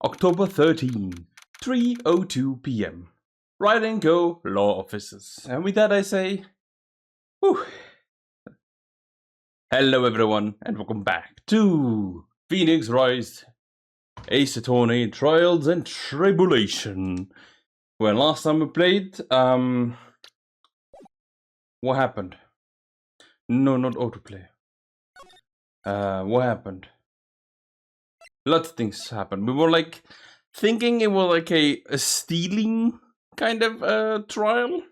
October 13, 3:02 p.m. Ride and go, law officers. And with that I say, whew. Hello everyone, and welcome back to Pheonix Wright, Ace Attorney, Trials and Tribulation. When last time we played, what happened? No, not autoplay. What happened? Lots of things happened. We were like thinking it was like a stealing kind of trial.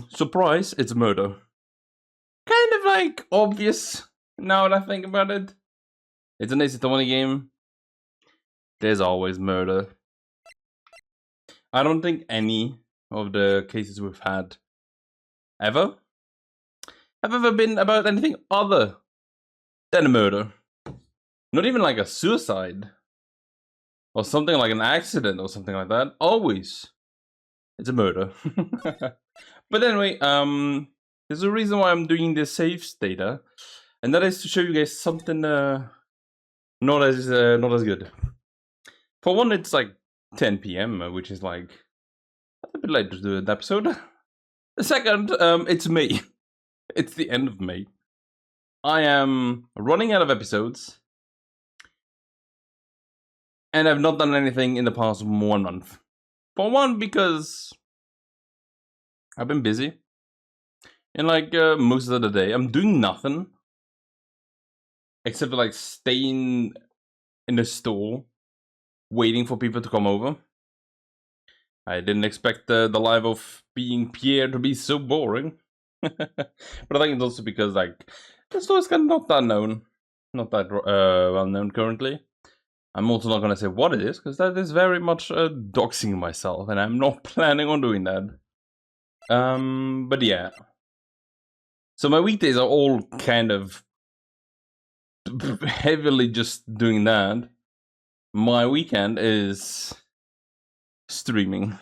Surprise, it's murder. Kind of like obvious now that I think about it. It's an Ace Attorney game. There's always murder. I don't think any of the cases we've had ever have ever been about anything other than a murder. Not even like a suicide or something like an accident or something like that. Always it's a murder. But anyway, there's a reason why I'm doing this saves data, and that is to show you guys something not as good. For one, it's like 10 p.m, which is like a bit late to do an episode. The second, it's May. It's the end of May. I am running out of episodes, and I've not done anything in the past 1 month. For one, because I've been busy. And like most of the day, I'm doing nothing except for like staying in the store, waiting for people to come over. I didn't expect the life of being Pierre to be so boring. But I think it's also because like the store is kind of not that known, not that well known currently. I'm also not gonna say what it is because that is very much doxing myself, and I'm not planning on doing that. But yeah. So my weekdays are all kind of heavily just doing that. My weekend is streaming.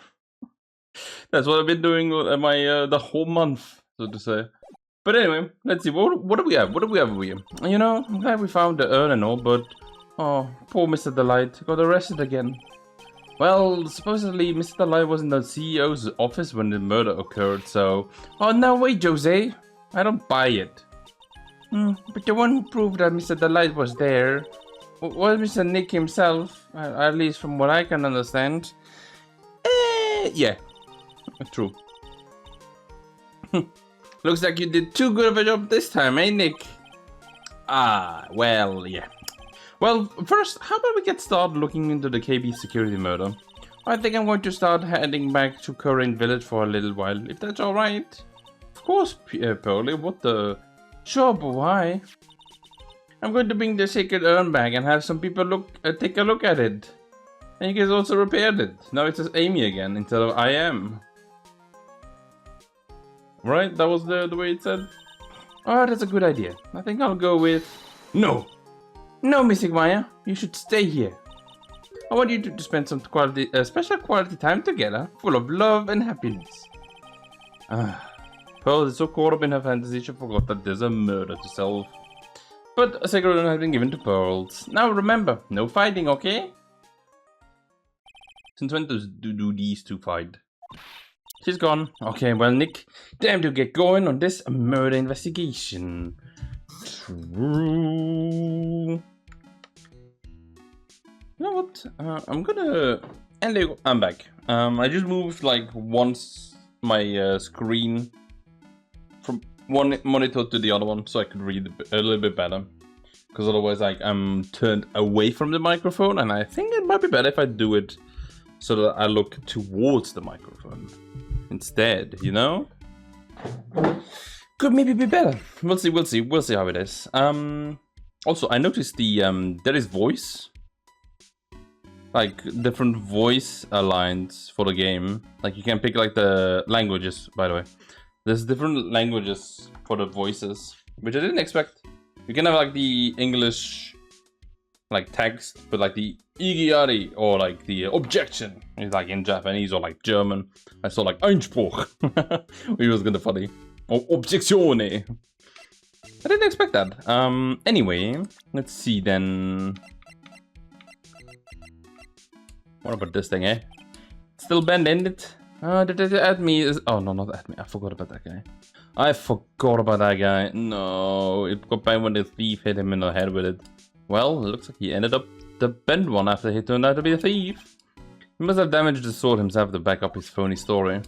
That's what I've been doing my the whole month, so to say. But anyway, let's see. What do we have? What do we have over here? You know, I'm glad we found the urn and all, but oh, poor Mr. Delight got arrested again. Well, supposedly Mr. Delight was in the CEO's office when the murder occurred, so... Oh, no, wait, Jose. I don't buy it. But the one who proved that Mr. Delight was there was Mr. Nick himself, at least from what I can understand. Yeah, true. Looks like you did too good of a job this time, eh, Nick? Ah, well, yeah. Well, first, how about we get started looking into the KB security murder? I think I'm going to start heading back to Current Village for a little while, if that's alright. Of course, Pearly, what the... Sure, but why? I'm going to bring the sacred urn back and have some people take a look at it. And you guys also repaired it. Now it says Amy again instead of I am. Right? That was the way it said? Oh, that's a good idea. I think I'll go with... No! No, Mystic Maya. You should stay here. I want you to spend some special quality time together, full of love and happiness. Pearl is so caught up in her fantasy she forgot that there's a murder to solve. But a sacred urn has been given to Pearls. Now remember, no fighting, okay? Since when do these two fight? She's gone. Okay, well, Nick, time to get going on this murder investigation. True. You know what? I'm gonna... And there you go. I'm back. I just moved like once my screen from one monitor to the other one so I could read a little bit better. Because otherwise, like, I'm turned away from the microphone, and I think it might be better if I do it so that I look towards the microphone instead, you know? Could maybe be better. We'll see how it is. Also, I noticed the there is voice, like different voice lines for the game. Like you can pick like the languages. By the way, there's different languages for the voices, which I didn't expect. You can have like the English, like text, but like the Igiari or like the objection is like in Japanese or like German. I saw like Einspruch, which was kind of funny. Or Objezione. I didn't expect that. Anyway, let's see then. What about this thing, eh? Still bending it? At me is... Oh, no, not at me. I forgot about that guy. I forgot about that guy. No, it got bad when the thief hit him in the head with it. Well, it looks like he ended up the bent one after he turned out to be a thief. He must have damaged the sword himself to back up his phony story.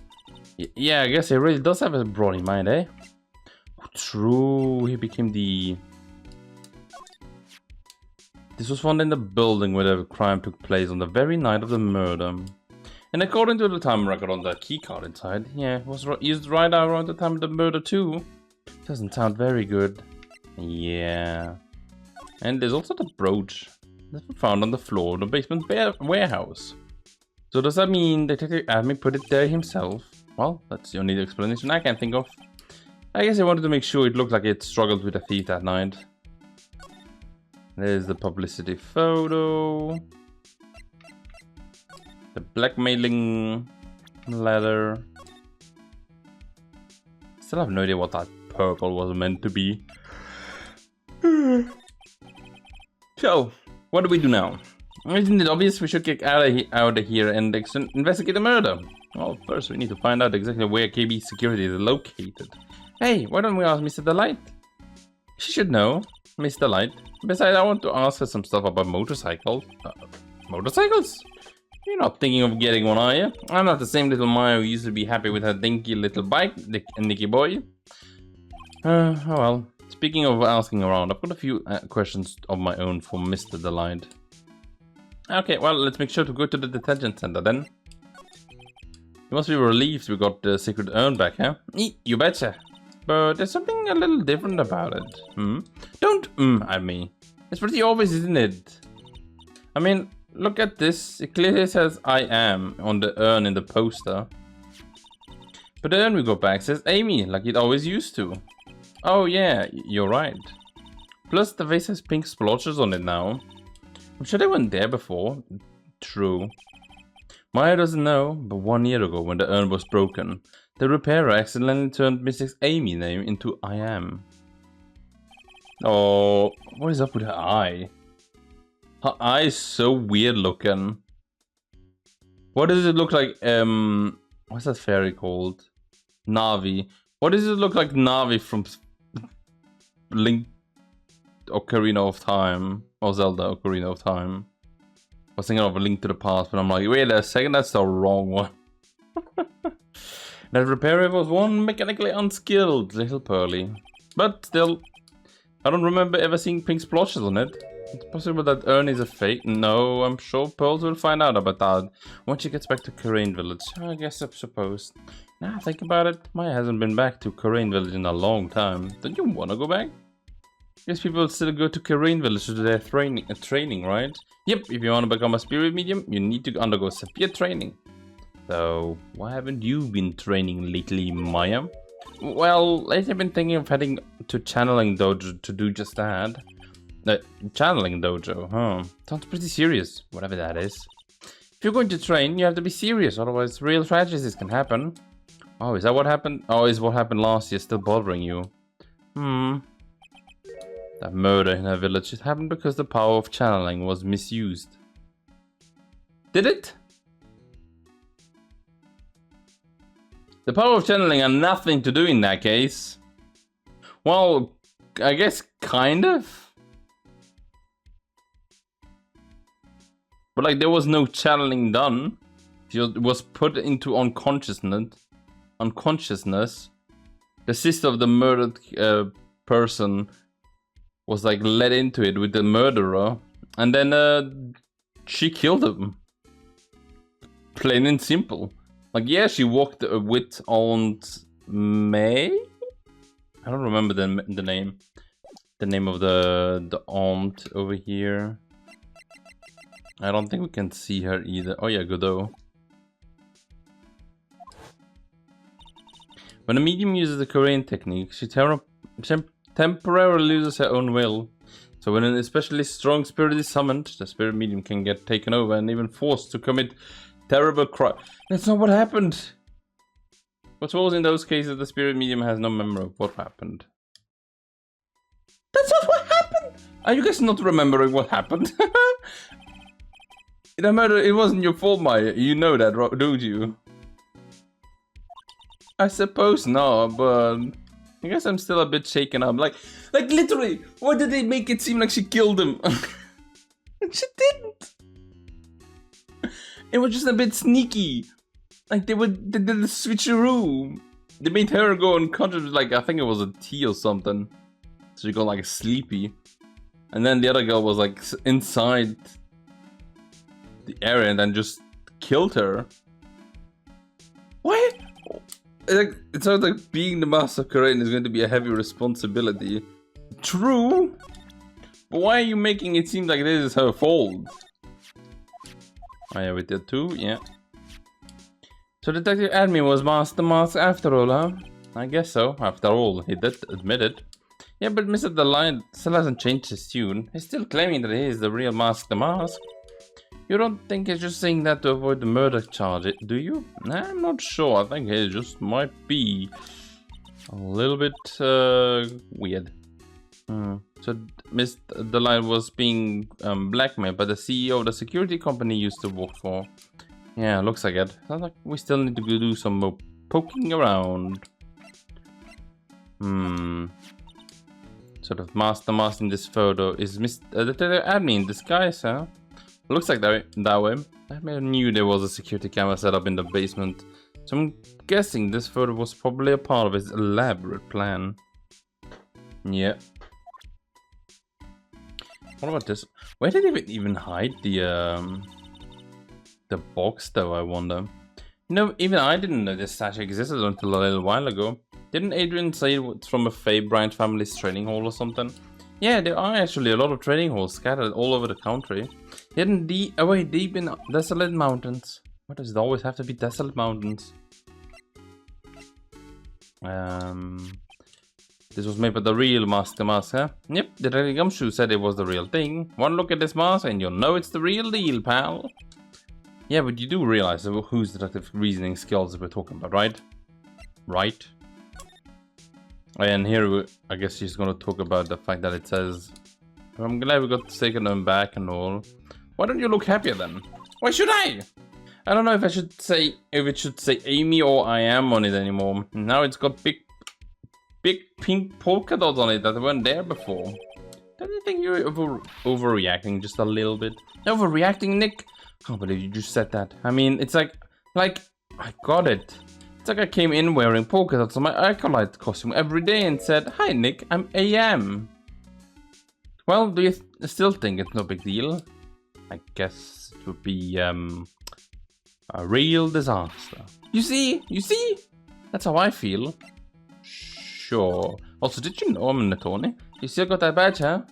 Yeah, I guess he really does have a brawny mind, eh? True, he became the... This was found in the building where the crime took place on the very night of the murder. And according to the time record on the keycard inside, yeah, it was used right around the time of the murder too. Doesn't sound very good. Yeah. And there's also the brooch that we found on the floor of the basement warehouse. So does that mean Detective Admin put it there himself? Well, that's the only explanation I can think of. I guess I wanted to make sure it looked like it struggled with a thief that night. There's the publicity photo. The blackmailing letter. Still have no idea what that purple was meant to be. So, what do we do now? Isn't it obvious we should get out of here and investigate the murder? Well, first we need to find out exactly where KB security is located. Hey, why don't we ask Mr. Delight? She should know, Miss Delight. Besides, I want to ask her some stuff about motorcycles. Motorcycles? You're not thinking of getting one, are you? I'm not the same little Maya who used to be happy with her dinky little bike, Nicky boy. Oh well. Speaking of asking around, I've got a few questions of my own for Mr. Delight. Okay, well, let's make sure to go to the detention center then. You must be relieved we got the secret urn back, huh? You betcha. But there's something a little different about it. Don't at me. It's pretty obvious, isn't it? I mean, look at this. It clearly says I am on the urn in the poster. But the urn we got back says Amy, like it always used to. Oh yeah, you're right. Plus the vase has pink splotches on it now. I'm sure they weren't there before. True. Maya doesn't know, but 1 year ago when the urn was broken, the repairer accidentally turned Mrs. Amy's name into I am. Oh, what is up with her eye? Her eye is so weird looking. What does it look like? What's that fairy called? Navi. What does it look like Navi from Link Ocarina of Time? Or Zelda Ocarina of Time? I was thinking of A Link to the Past, but I'm like, wait a second, that's the wrong one. That repairer was one mechanically unskilled little pearly. But still, I don't remember ever seeing pink splotches on it. It's possible that urn is a fake. No, I'm sure Pearls will find out about that once she gets back to Karain Village. I guess I suppose. Now think about it, Maya hasn't been back to Karain Village in a long time. Don't you want to go back? Guess people still go to Karain Village to do their training, right? Yep, if you want to become a spirit medium, you need to undergo severe training. So, why haven't you been training lately, Maya? Well, lately I've been thinking of heading to Channeling Dojo to do just that. Channeling Dojo, huh? Sounds pretty serious, whatever that is. If you're going to train, you have to be serious, otherwise real tragedies can happen. Oh, is that what happened? Oh, is what happened last year still bothering you? That murder in her village, it happened because the power of channeling was misused. Did it? The power of channeling had nothing to do in that case. Well, I guess kind of. But like there was no channeling done. It was put into unconsciousness. The sister of the murdered person was like led into it with the murderer, and then she killed him. Plain and simple. Like yeah, she walked with Aunt May. I don't remember the name. The name of the aunt over here. I don't think we can see her either. Oh yeah, Godot. When a medium uses the Korean technique, she temporarily loses her own will. So when an especially strong spirit is summoned, the spirit medium can get taken over and even forced to commit terrible crime. That's not what happened. But suppose in those cases the spirit medium has no memory of what happened. That's not what happened! Are you guys not remembering what happened? No matter, it wasn't your fault, Maya. You know that, don't you? I suppose not, but I guess I'm still a bit shaken up. Like literally, why did they make it seem like she killed him? She didn't. It was just a bit sneaky. Like they did the switcheroo. They made her go unconscious with, like, I think it was a tea or something. So she got like sleepy. And then the other girl was like inside the area and then just killed her. Why? It sounds like being the master of Korean is going to be a heavy responsibility. True. But why are you making it seem like this is her fault? Oh yeah, we did too, yeah. So Detective Admin was Master Mask after all, huh? I guess so. After all, he did admit it. Yeah, but Mr. DeLine still hasn't changed his tune. He's still claiming that he is the real Master Mask. You don't think he's just saying that to avoid the murder charge, do you? Nah, I'm not sure. I think he just might be a little bit weird. So Mr. DeLine was being blackmailed by the CEO of the security company he used to work for. Yeah, looks like it. Sounds like we still need to go do some more poking around. Sort of master in this photo is Mr. Detective Admin in disguise, huh? Looks like that way. I knew there was a security camera set up in the basement. So I'm guessing this photo was probably a part of his elaborate plan. Yeah. What about this? Where did he even hide the box though, I wonder? You know, even I didn't know this statue existed until a little while ago. Didn't Adrian say it's from a Faye Bryant family's training hall or something? Yeah, there are actually a lot of training halls scattered all over the country. Hidden away deep in desolate mountains. Why does it always have to be desolate mountains? This was made by the real Master Mask, huh? Yep, Detective Gumshoe said it was the real thing. One look at this mask and you'll know it's the real deal, pal. Yeah, but you do realize whose detective reasoning skills we're talking about, right? Right? And here, I guess she's gonna talk about the fact that it says, I'm glad we got the second one back and all. Why don't you look happier then? Why should I? I don't know if it should say Amy or I am on it anymore. Now it's got big pink polka dots on it that weren't there before. Don't you think you're overreacting just a little bit? Overreacting, Nick? Can't believe you just said that. I mean, it's like I got it. It's like I came in wearing polka dots on my acolyte costume every day and said, "Hi, Nick, I'm AM." Well, do you still think it's no big deal? I guess it would be a real disaster. You see? That's how I feel. Sure. Also, did you know I'm an attorney? You still got that badge, huh?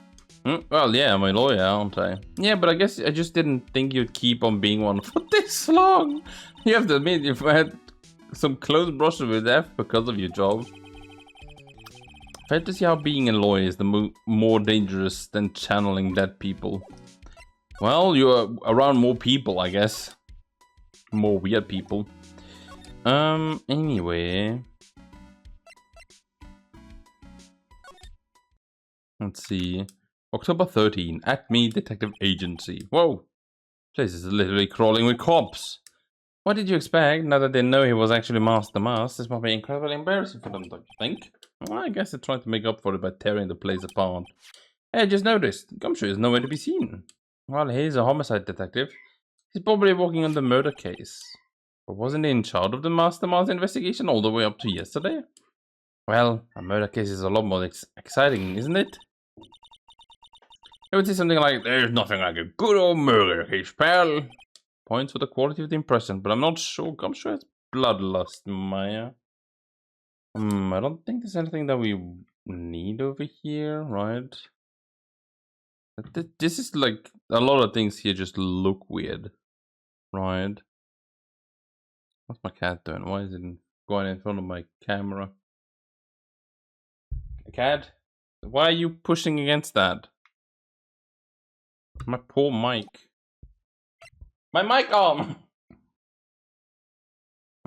Well, yeah, I'm a lawyer, aren't I? Yeah, but I guess I just didn't think you'd keep on being one for this long. You have to admit, you've had some close brushes with death because of your job. I have to see how being a lawyer is more dangerous than channeling dead people. Well, you're around more people, I guess. More weird people. Anyway. Let's see. October 13, Acme Detective Agency. Whoa! Place is literally crawling with cops. What did you expect? Now that they know he was actually Master Mask, this might be incredibly embarrassing for them, don't you think? Well, I guess they're trying to make up for it by tearing the place apart. Hey, I just noticed. Gumshoe is nowhere to be seen. Well, he's a homicide detective. He's probably working on the murder case. But wasn't he in charge of the Master Mask investigation all the way up to yesterday? Well, a murder case is a lot more exciting, isn't it? I would say something like, "There's nothing like a good old murder case, pal." Points for the quality of the impression, but I'm not sure Gumshoe has bloodlust, Maya. I don't think there's anything that we need over here, right? This is like, a lot of things here just look weird, right? What's my cat doing? Why is it going in front of my camera? Cat, why are you pushing against that? My poor mic. My mic arm!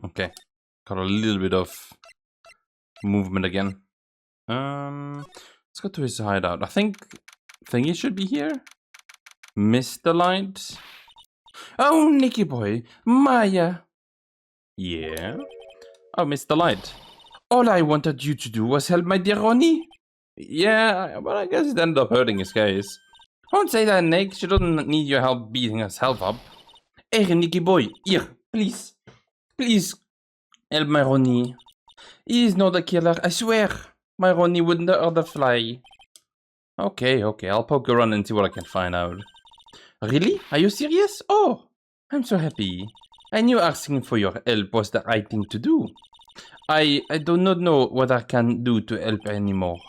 Okay. Got a little bit of movement again. Let's go to his hideout. I think Thingy should be here. Mr. Light. Oh, Nicky boy, Maya. Yeah? Oh, Mr. Light. All I wanted you to do was help my dear Ronnie. Yeah, but I guess it ended up hurting his case. Don't say that, Nick. She doesn't need your help beating herself up. Hey, Nicky boy, here, please. Please, help my Ronnie. He is not a killer, I swear. My Ronnie wouldn't hurt a fly. Okay, I'll poke around and see what I can find out. Really? Are you serious? Oh, I'm so happy. I knew asking for your help was the right thing to do. I do not know what I can do to help anymore.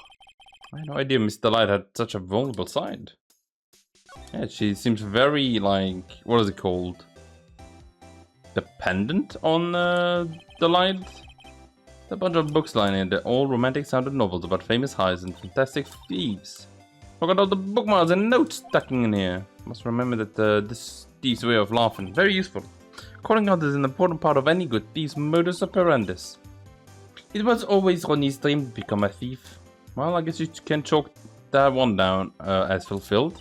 I had no idea Mr. Light had such a vulnerable side. Yeah, she seems very, like, what is it called? Dependent on the Light? There's a bunch of books lying in there, all romantic sounded novels about famous heist and fantastic thieves. Look at all the bookmarks and notes stuck in here. Must remember that this thief's way of laughing, very useful. Calling out is an important part of any good thief's modus operandi. It was always Ronnie's dream to become a thief. Well, I guess you can chalk that one down as fulfilled.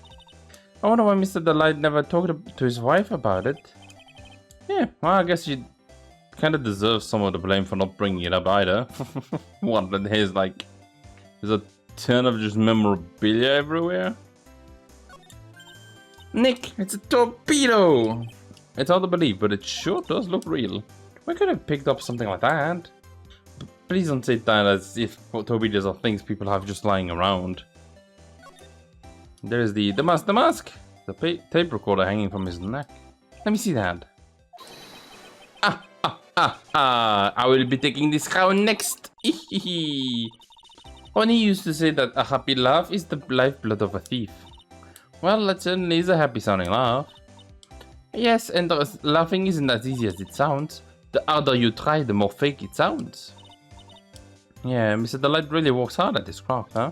I wonder why Mr. Delight never talked to his wife about it. Yeah, well, I guess you kind of deserve some of the blame for not bringing it up either. What, but there's like... There's a ton of just memorabilia everywhere? Nick, it's a torpedo! It's hard to believe, but it sure does look real. We could have picked up something like that. Please don't say that as if torpedoes are things people have just lying around. There's the mask! The tape recorder hanging from his neck. Let me see that. I will be taking this crown next. Ronnie used to say that a happy laugh is the lifeblood of a thief. Well, that certainly is a happy sounding laugh. Yes, and laughing isn't as easy as it sounds. The harder you try, the more fake it sounds. Yeah, Mr. Delight really works hard at his craft, huh?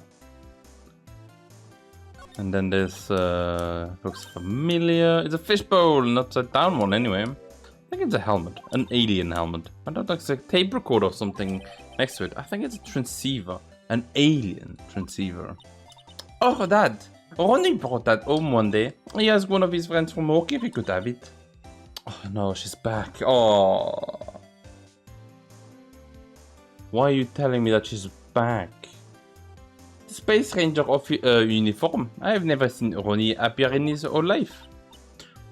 And then this looks familiar. It's a fishbowl, an upside down one anyway. I think it's a helmet, an alien helmet. I don't think it's a tape recorder or something next to it. I think it's a transceiver, an alien transceiver. Oh, Dad! Ronnie brought that home one day. He asked one of his friends from work if he could have it. Oh no, she's back. Oh. Why are you telling me that she's back? The Space Ranger uniform. I have never seen Ronnie appear in his whole life.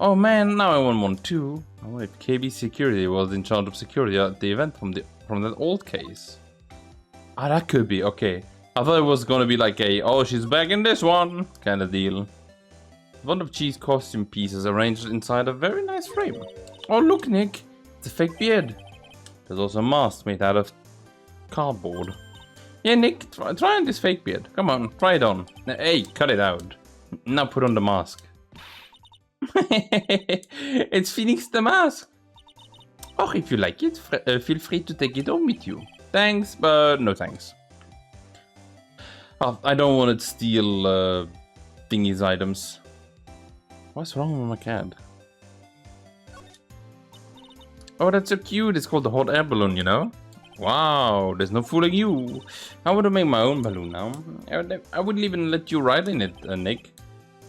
Oh man, now I want one too. I wonder if KB Security was in charge of security at the event from that old case. Ah, that could be, okay. I thought it was gonna be like a, oh, she's back in this one kind of deal. A bunch of cheese costume pieces arranged inside a very nice frame. Oh, look, Nick, it's a fake beard. There's also a mask made out of cardboard. Yeah, Nick, try on this fake beard. Come on, try it on. Hey, cut it out. Now put on the mask. It's Pheonix the mask. Or if you like it, feel free to take it home with you. Thanks, but no thanks. I don't want to steal Thingy's items. What's wrong with my cat? Oh, that's so cute. It's called the hot air balloon, you know? Wow, there's no fooling you. I would have made my own balloon now. I wouldn't even let you ride in it, Nick.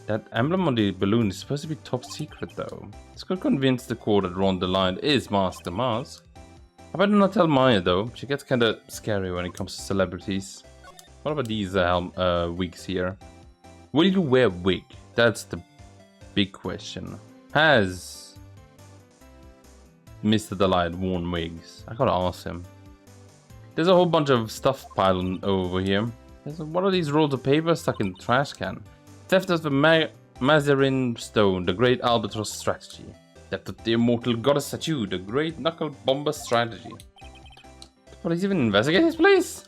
That emblem on the balloon is supposed to be top secret though. This could convince the court that Ron the Lion is Master Mask. I better not tell Maya though. She gets kinda scary when it comes to celebrities. What about these wigs here? Will you wear a wig? That's the big question. Has Mr. Delight worn wigs? I gotta ask him. There's a whole bunch of stuff piled over here. What are these rolls of paper stuck in the trash can? Theft of the Mazarin Stone, the Great Albatross Strategy. Theft of the Immortal Goddess Statue, the Great Knuckle Bomber Strategy. The police even investigate this place?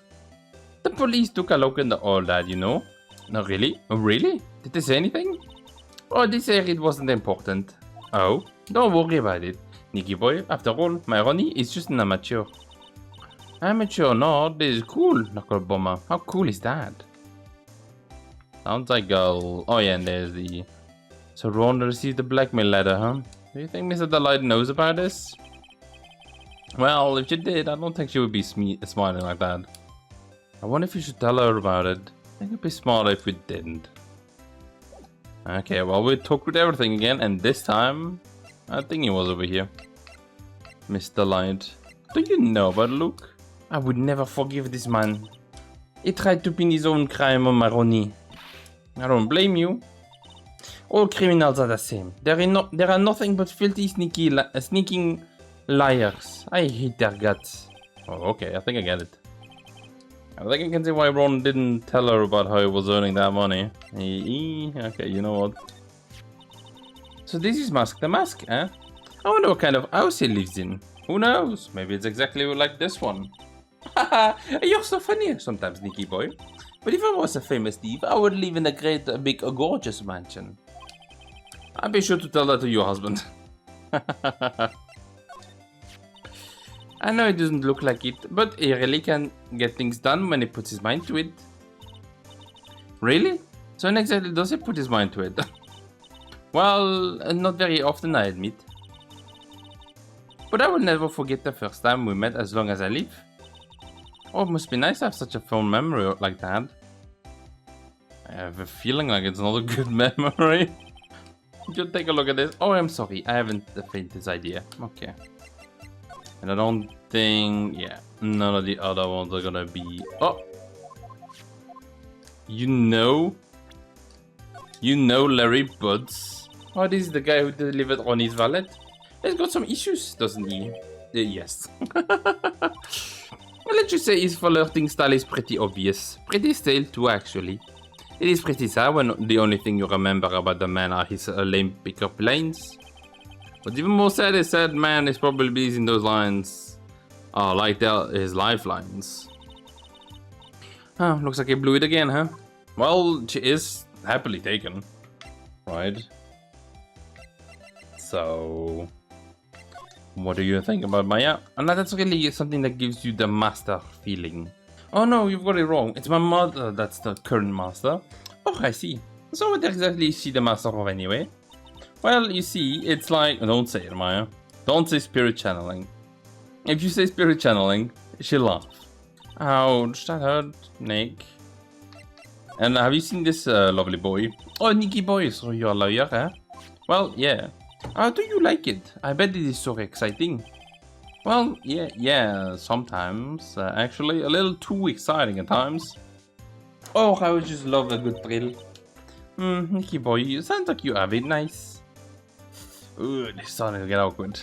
The police took a look into all that, you know. No, really? Oh, really? Did they say anything? Oh, they said it wasn't important. Oh, don't worry about it, Nicky boy. After all, my Ronnie is just an amateur. Amateur or not, this is cool, Knuckle Bomber. How cool is that? Sounds like a... Oh yeah, and there's the... So Ron received the blackmail letter, huh? Do you think Mr. Delight knows about this? Well, if she did, I don't think she would be smiling like that. I wonder if you should tell her about it. I think it'd be smarter if we didn't. Okay, well, we'll talk with everything again, and this time... I think he was over here. Mr. Light. Do you know about Luke? I would never forgive this man. He tried to pin his own crime on Maroni. I don't blame you. All criminals are the same. There are nothing but filthy, sneaking liars. I hate their guts. Oh, okay, I think I get it. I think I can see why Ron didn't tell her about how he was earning that money. Okay, you know what? So this is the mask, eh? I wonder what kind of house he lives in. Who knows? Maybe it's exactly like this one. Haha, you're so funny sometimes, Nicky boy. But if I was a famous thief, I would live in a great, big, gorgeous mansion. I'll be sure to tell that to your husband. I know it doesn't look like it, but he really can get things done when he puts his mind to it. Really? So when exactly does he put his mind to it? Well, not very often, I admit. But I will never forget the first time we met as long as I live. Oh, it must be nice to have such a fond memory like that. I have a feeling like it's not a good memory. Just take a look at this. Oh, I'm sorry, I haven't the faintest idea. Okay. And I don't think, yeah, none of the other ones are gonna be. Oh, you know Larry Buds. Oh, this is the guy who delivered Ronnie's valet. He's got some issues, doesn't he? Yes. Let's just say his flirting style is pretty obvious. Pretty stale too, actually. It is pretty sad when the only thing you remember about the man are his lame pickup lines. What's even more sad is that man is probably using those lines like they're his lifelines. Huh, looks like he blew it again, huh? Well, she is happily taken, right? So, what do you think about Maya? And that's really something that gives you the master feeling. Oh no, you've got it wrong. It's my mother that's the current master. Oh, I see. So what exactly is she the master of anyway? Well, you see, it's like... Don't say it, Maya. Don't say spirit channeling. If you say spirit channeling, she'll laugh. Ouch, that hurt, Nick. And have you seen this lovely boy? Oh, Nicky boy, so you're a lawyer, eh? Well, yeah. How do you like it? I bet it is so exciting. Well, yeah, sometimes. Actually, a little too exciting at times. Oh, I would just love a good thrill. Nicky boy, you sound like you have it nice. Ooh, this is starting to get awkward.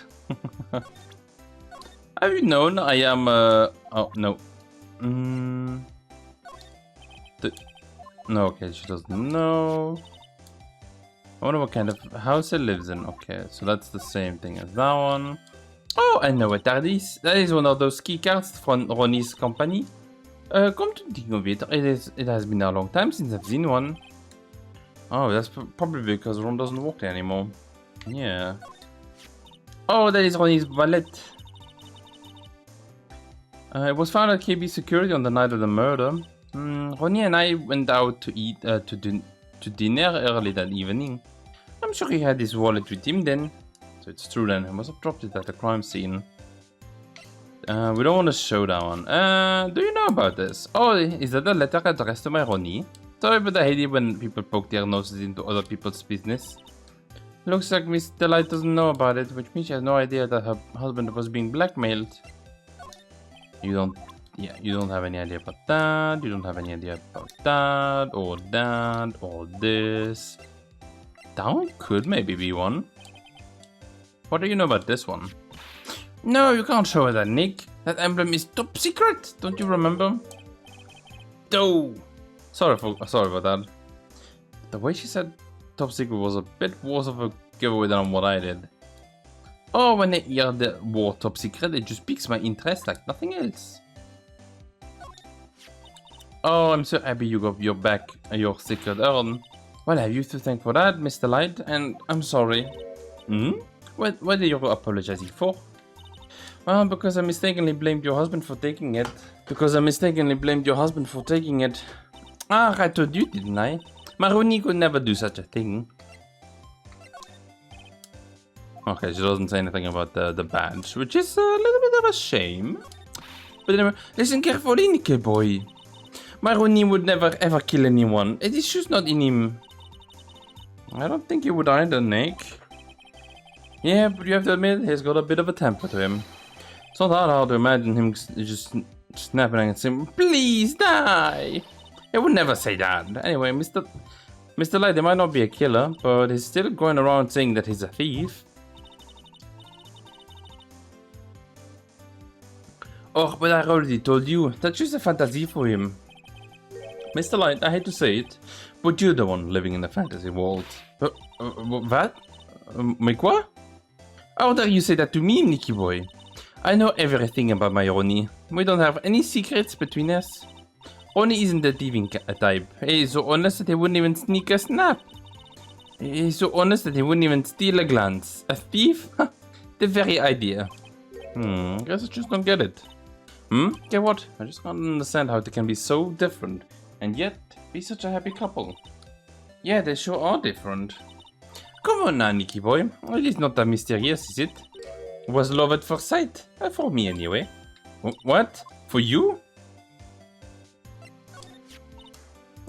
Have you known I am, oh, no. No, okay, she doesn't know. I wonder what kind of house it lives in. Okay, so that's the same thing as that one. Oh, I know what that is. That is one of those key cards from Ronnie's company. Come to think of it, it has been a long time since I've seen one. Oh, that's probably because Ron doesn't work there anymore. Yeah. Oh, that is Ronnie's valet. It was found at KB Security on the night of the murder. Ronnie and I went out to eat to dinner early that evening. I'm sure he had his wallet with him then. So it's true then, he must have dropped it at the crime scene. We don't want to show that one. Do you know about this? Oh, is that a letter addressed to my Ronnie? Sorry, but I hate it when people poke their noses into other people's business. Looks like Miss Delight doesn't know about it, which means she has no idea that her husband was being blackmailed. You don't have any idea about that. You don't have any idea about that, or this. That one could maybe be one. What do you know about this one? No, you can't show her that, Nick. That emblem is top secret. Don't you remember? Oh, sorry about that. The way she said top secret was a bit worse of a giveaway than what I did. Oh, when I hear the word top secret, it just piques my interest like nothing else. Oh, I'm so happy you got your secret urn. Well, I have you to thank for that, Mr. Light, and I'm sorry. What are you apologizing for? Well, because I mistakenly blamed your husband for taking it. Ah, I told you, didn't I? Maroni could never do such a thing. Okay, she doesn't say anything about the badge, which is a little bit of a shame. But anyway, listen carefully, Nicky boy. Maroni would never ever kill anyone. It is just not in him. I don't think he would either, Nick. Yeah, but you have to admit, he's got a bit of a temper to him. It's not that hard to imagine him just snapping and saying, "Please die!" He would never say that. Anyway, Mr. Light, he might not be a killer, but he's still going around saying that he's a thief. Oh, but I already told you, that's just a fantasy for him. Mr. Light, I hate to say it, but you're the one living in the fantasy world. What? Mais quoi? How dare you say that to me, Nicky boy? I know everything about my Ronnie. We don't have any secrets between us. Ronnie isn't the thieving type. He is so honest that he wouldn't even sneak a snap. He is so honest that he wouldn't even steal a glance. A thief? The very idea. Guess I just don't get it. Get what? I just can't understand how they can be so different and yet be such a happy couple. Yeah, they sure are different. Come on now, Nicky boy. It is not that mysterious, is it? Was love at first sight? For me, anyway. What? For you?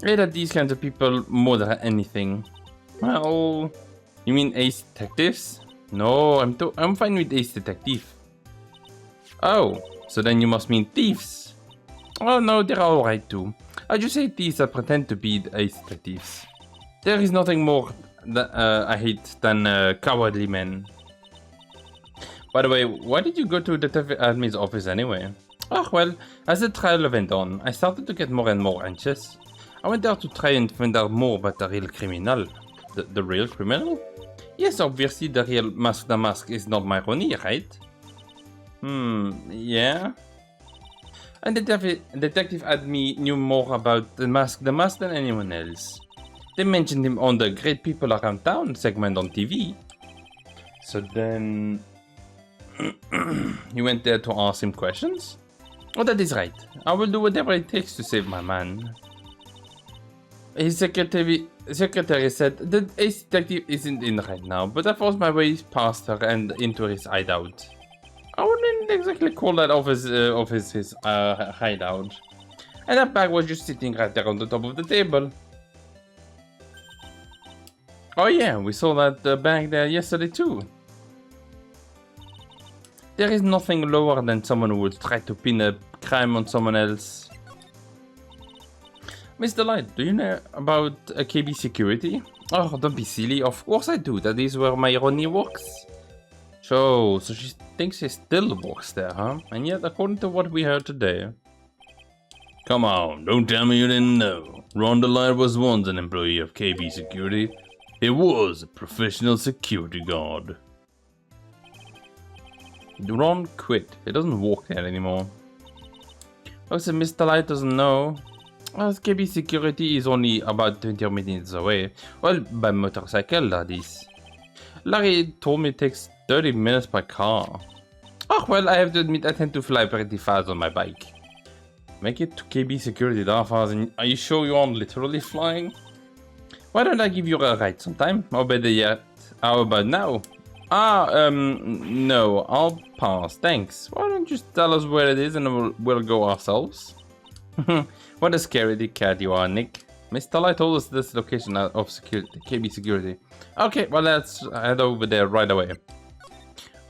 I hate that these kinds of people more than anything. Well, you mean Ace Detectives? No, I'm fine with Ace Detective. Oh, so then you must mean thieves. Oh no, they're alright too. I just hate thieves that pretend to be Ace Detectives. There is nothing more that I hate than cowardly men. By the way, why did you go to Detective Admin's office anyway? Oh well, as the trial went on, I started to get more and more anxious. I went there to try and find out more about the real criminal. The real criminal? Yes, obviously the real mask is not my Ronnie, right? Yeah. And Detective Admin knew more about the mask than anyone else. They mentioned him on the Great People Around Town segment on TV. So then... you went there to ask him questions? Oh, that is right. I will do whatever it takes to save my man. His secretary said that Ace Detective isn't in right now, but I forced my way past her and into his hideout. I wouldn't exactly call that office his hideout. And that bag was just sitting right there on the top of the table. Oh yeah, we saw that bag there yesterday too. There is nothing lower than someone who will try to pin a crime on someone else. Mr. Light, do you know about KB security? Oh, don't be silly. Of course I do. That is where my Ronnie works. So she thinks she still works there, huh? And yet, according to what we heard today... Come on, don't tell me you didn't know. Ron DeLight was once an employee of KB Security. He was a professional security guard. Ron quit. He doesn't work there anymore. Oh, so Mr. Light doesn't know. Well, KB Security is only about 20 minutes away. Well, by motorcycle, that is. Larry told me it takes 30 minutes by car. Oh, well, I have to admit I tend to fly pretty fast on my bike. Make it to KB Security that fast, and are you sure you aren't literally flying? Why don't I give you a ride sometime? Or better yet, how about now? No, I'll pass, thanks. Why don't you just tell us where it is and we'll go ourselves? What a scaredy cat you are, Nick. Mr. Light told us this location of KB Security. Okay, well let's head over there right away.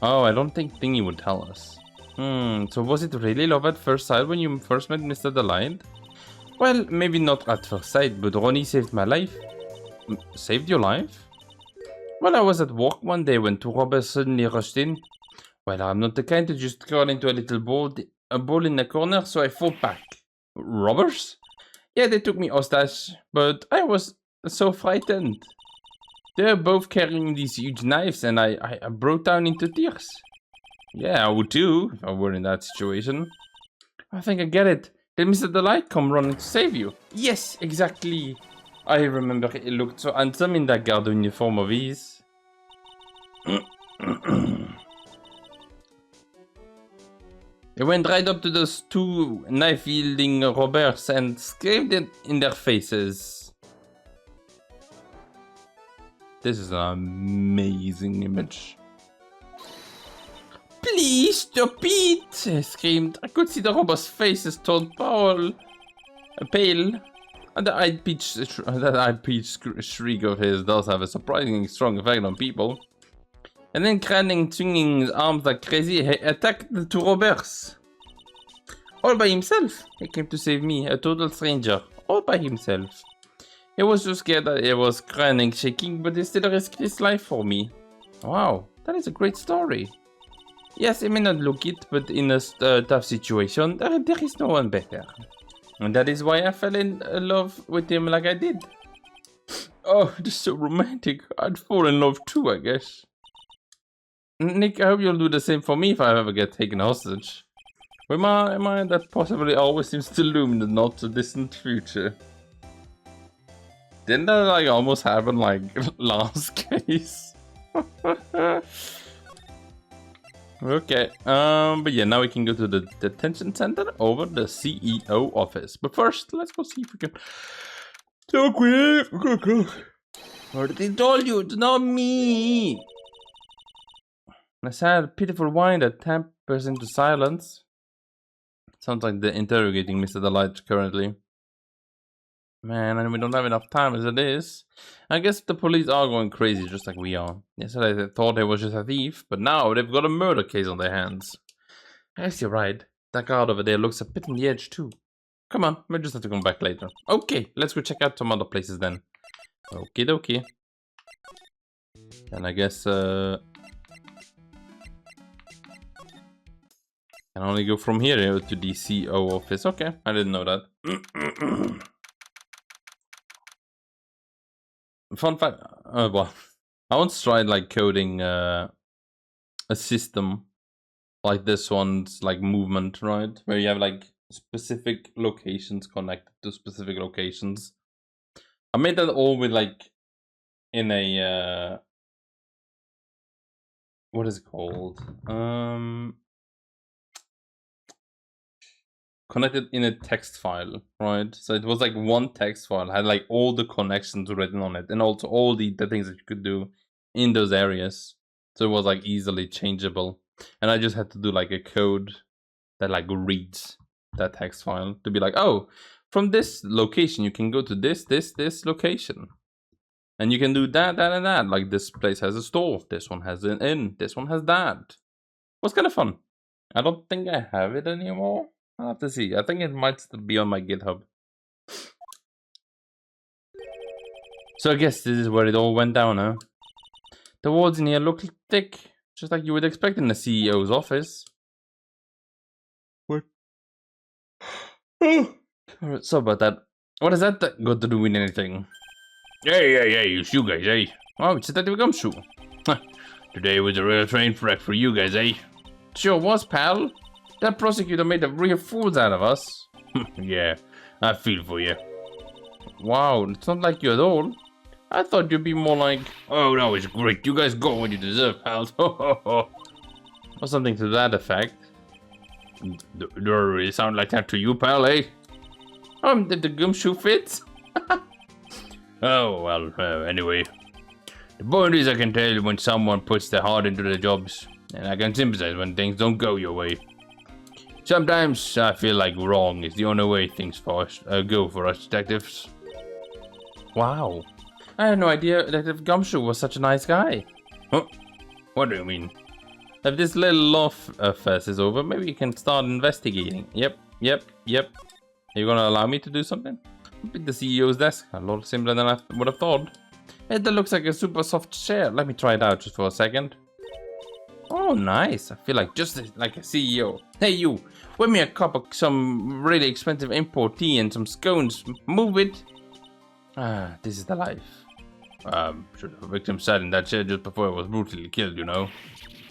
Oh, I don't think Thingy would tell us. So was it really love at first sight when you first met Mr. DeLight? Well, maybe not at first sight, but Ronnie saved my life. Saved your life? Well, I was at work one day when two robbers suddenly rushed in. Well, I'm not the kind to just crawl into a little ball in the corner, so I fought back. Robbers? Yeah, they took me hostage, but I was so frightened. They were both carrying these huge knives, and I broke down into tears. Yeah, I would too, if I were in that situation. I think I get it. Did Mr. DeLight come running to save you? Yes, exactly. I remember he looked so handsome in that guard uniform of his. He went right up to those two knife-wielding robbers and screamed it in their faces. This is an amazing image. Please stop it! I screamed. I could see the robber's faces turn pale. And that high-pitched shriek of his does have a surprisingly strong effect on people. And then Cranning, swinging his arms like crazy, he attacked the two robbers. All by himself. He came to save me, a total stranger. All by himself. He was so scared that he was crying, shaking, but he still risked his life for me. Wow, that is a great story. Yes, it may not look it, but in a tough situation, there is no one better. And that is why I fell in love with him like I did. Oh, it is so romantic. I'd fall in love too, I guess. Nick, I hope you'll do the same for me if I ever get taken hostage. Am I that possibly always seems to loom in the not so distant future? Didn't that like almost happen like last case? Okay, but yeah, now we can go to the detention center over the CEO office. But first, let's go see if we can talk with. What they told you, it's not me. A sad, pitiful whine that tampers into silence. Sounds like they're interrogating Mr. Delight currently. Man, and we don't have enough time as it is. I guess the police are going crazy just like we are. Yesterday they thought he was just a thief, but now they've got a murder case on their hands. I guess you're right. That guard over there looks a bit on the edge too. Come on, we'll just have to come back later. Okay, let's go check out some other places then. Okie dokie. And I guess can only go from here to the CO office. Okay, I didn't know that. Fun fact, well, I once tried like coding a system like this one's like movement, right? Where you have like specific locations connected to specific locations. I made that all with like in a what is it called? Connected in a text file, right? So it was like one text file, had like all the connections written on it, and also all the things that you could do in those areas. So it was like easily changeable. And I just had to do like a code that like reads that text file to be like, oh, from this location you can go to this location. And you can do that, and that. Like this place has a store, this one has an inn, this one has that. It was kind of fun. I don't think I have it anymore. I'll have to see. I think it might still be on my GitHub. So I guess this is where it all went down, huh? The walls in here look thick, just like you would expect in the CEO's office. What? Oh. Alright, so about that. What has that got to do with anything? Hey, you guys, eh? Oh, it's Detective Gumshoe. Today was a real train wreck for you guys, eh? Sure was, pal. That prosecutor made a real fools out of us. Yeah, I feel for you. Wow, it's not like you at all. I thought you'd be more like, oh, no, it's great. You guys got what you deserve, pals. Or something to that effect. Do I really sound like that to you, pal, eh? Did the gumshoe fit? Oh, well, anyway. The point is I can tell when someone puts their heart into their jobs. And I can sympathize when things don't go your way. Sometimes I feel like wrong is the only way things go for us detectives. Wow. I had no idea Detective Gumshoe was such a nice guy. Huh? What do you mean? If this little love fest is over, maybe you can start investigating. Yep. Are you gonna allow me to do something? Pick the CEO's desk. A lot simpler than I would have thought. That looks like a super soft chair. Let me try it out just for a second. Oh, nice. I feel like just like a CEO. Hey, you. Whip me a cup of some really expensive import tea and some scones. Move it. Ah, this is the life. Should have a victim sat in that chair just before I was brutally killed, you know.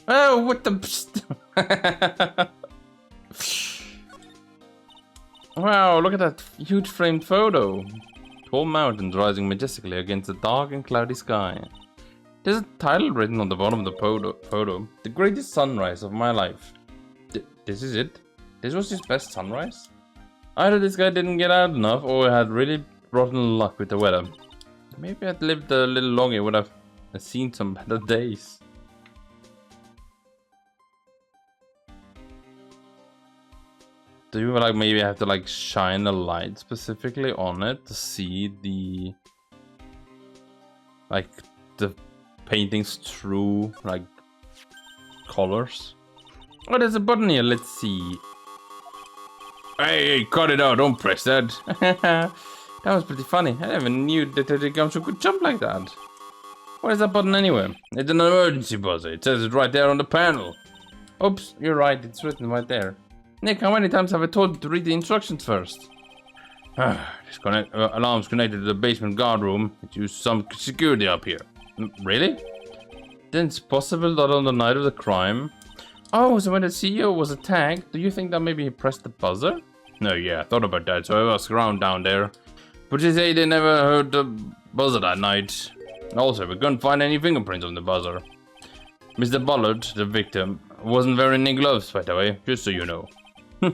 Oh, what the... Wow, look at that huge framed photo. Tall mountains rising majestically against a dark and cloudy sky. There's a title written on the bottom of the photo. The greatest sunrise of my life. This is it? This was his best sunrise? Either this guy didn't get out enough or had really rotten luck with the weather. Maybe I'd lived a little longer, would have seen some better days. Do you like maybe have to like shine a light specifically on it to see the like the paintings through like colors. Oh, there's a button here. Let's see. Hey, cut it out. Don't press that. That was pretty funny. I never knew Detective Gumshoe could jump like that. What is that button anyway? It's an emergency buzzer. It says it right there on the panel. Oops, you're right. It's written right there. Nick, how many times have I told you to read the instructions first? This alarm's connected to the basement guard room. It used some security up here. Really? Then it's possible that on the night of the crime... Oh, so when the CEO was attacked, do you think that maybe he pressed the buzzer? No, yeah, I thought about that, so I asked around down there. But they say they never heard the buzzer that night. Also, we couldn't find any fingerprints on the buzzer. Mr. Bullard, the victim, wasn't wearing any gloves, by the way, just so you know. I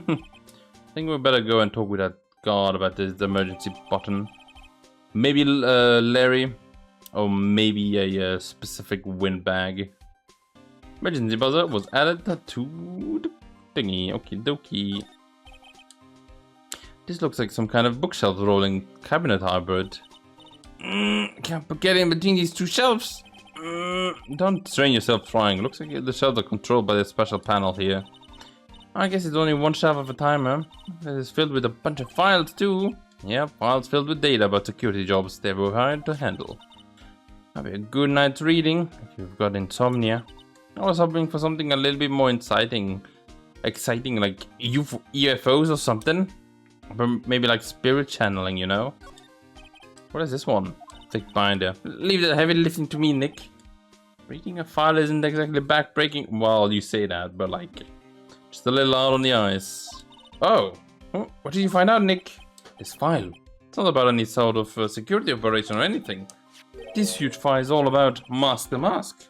think we better go and talk with that guard about this emergency button. Maybe Larry, or maybe a specific windbag. Emergency buzzer was added to the thingy. Okie dokie. This looks like some kind of bookshelf rolling cabinet hybrid. Can't get in between these two shelves. Don't strain yourself trying. Looks like the shelves are controlled by this special panel here. I guess it's only one shelf at a time, huh? It is filled with a bunch of files too. Yeah, files filled with data about security jobs they were hired to handle. Have a good night's reading if you've got insomnia. I was hoping for something a little bit more exciting like UFOs or something. But maybe like spirit channeling, you know? What is this one? Thick binder. Leave the heavy lifting to me, Nick. Reading a file isn't exactly backbreaking. Well, you say that, but like, just a little out on the eyes. Oh, what did you find out, Nick? This file. It's not about any sort of security operation or anything. This huge file is all about Mask the Mask.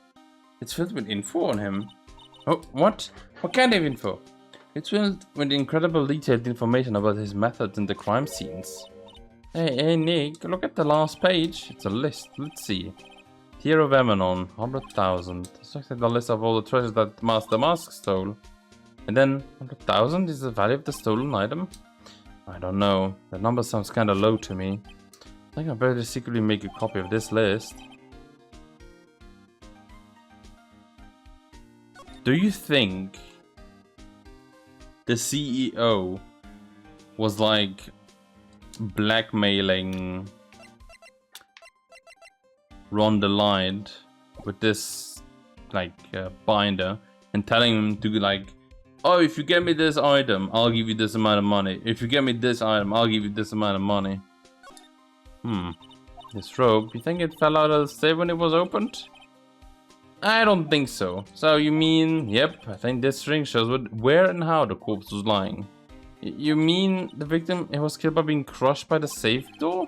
It's filled with info on him. Oh, what? What kind of info? It's filled with incredible detailed information about his methods in the crime scenes. Hey, Nick, look at the last page. It's a list. Let's see. Tier of Emanon, 100,000. This looks like the list of all the treasures that Master Mask stole. And then 100,000 is the value of the stolen item? I don't know. The number sounds kind of low to me. I think I better secretly make a copy of this list. Do you think the CEO was like blackmailing Ron the Light with this like binder and telling him to like, oh, if you get me this item, I'll give you this amount of money. If you get me this item, I'll give you this amount of money. This rope, you think it fell out of the safe when it was opened? I don't think so. So you mean, yep, I think this ring shows where and how the corpse was lying. You mean the victim was killed by being crushed by the safe door?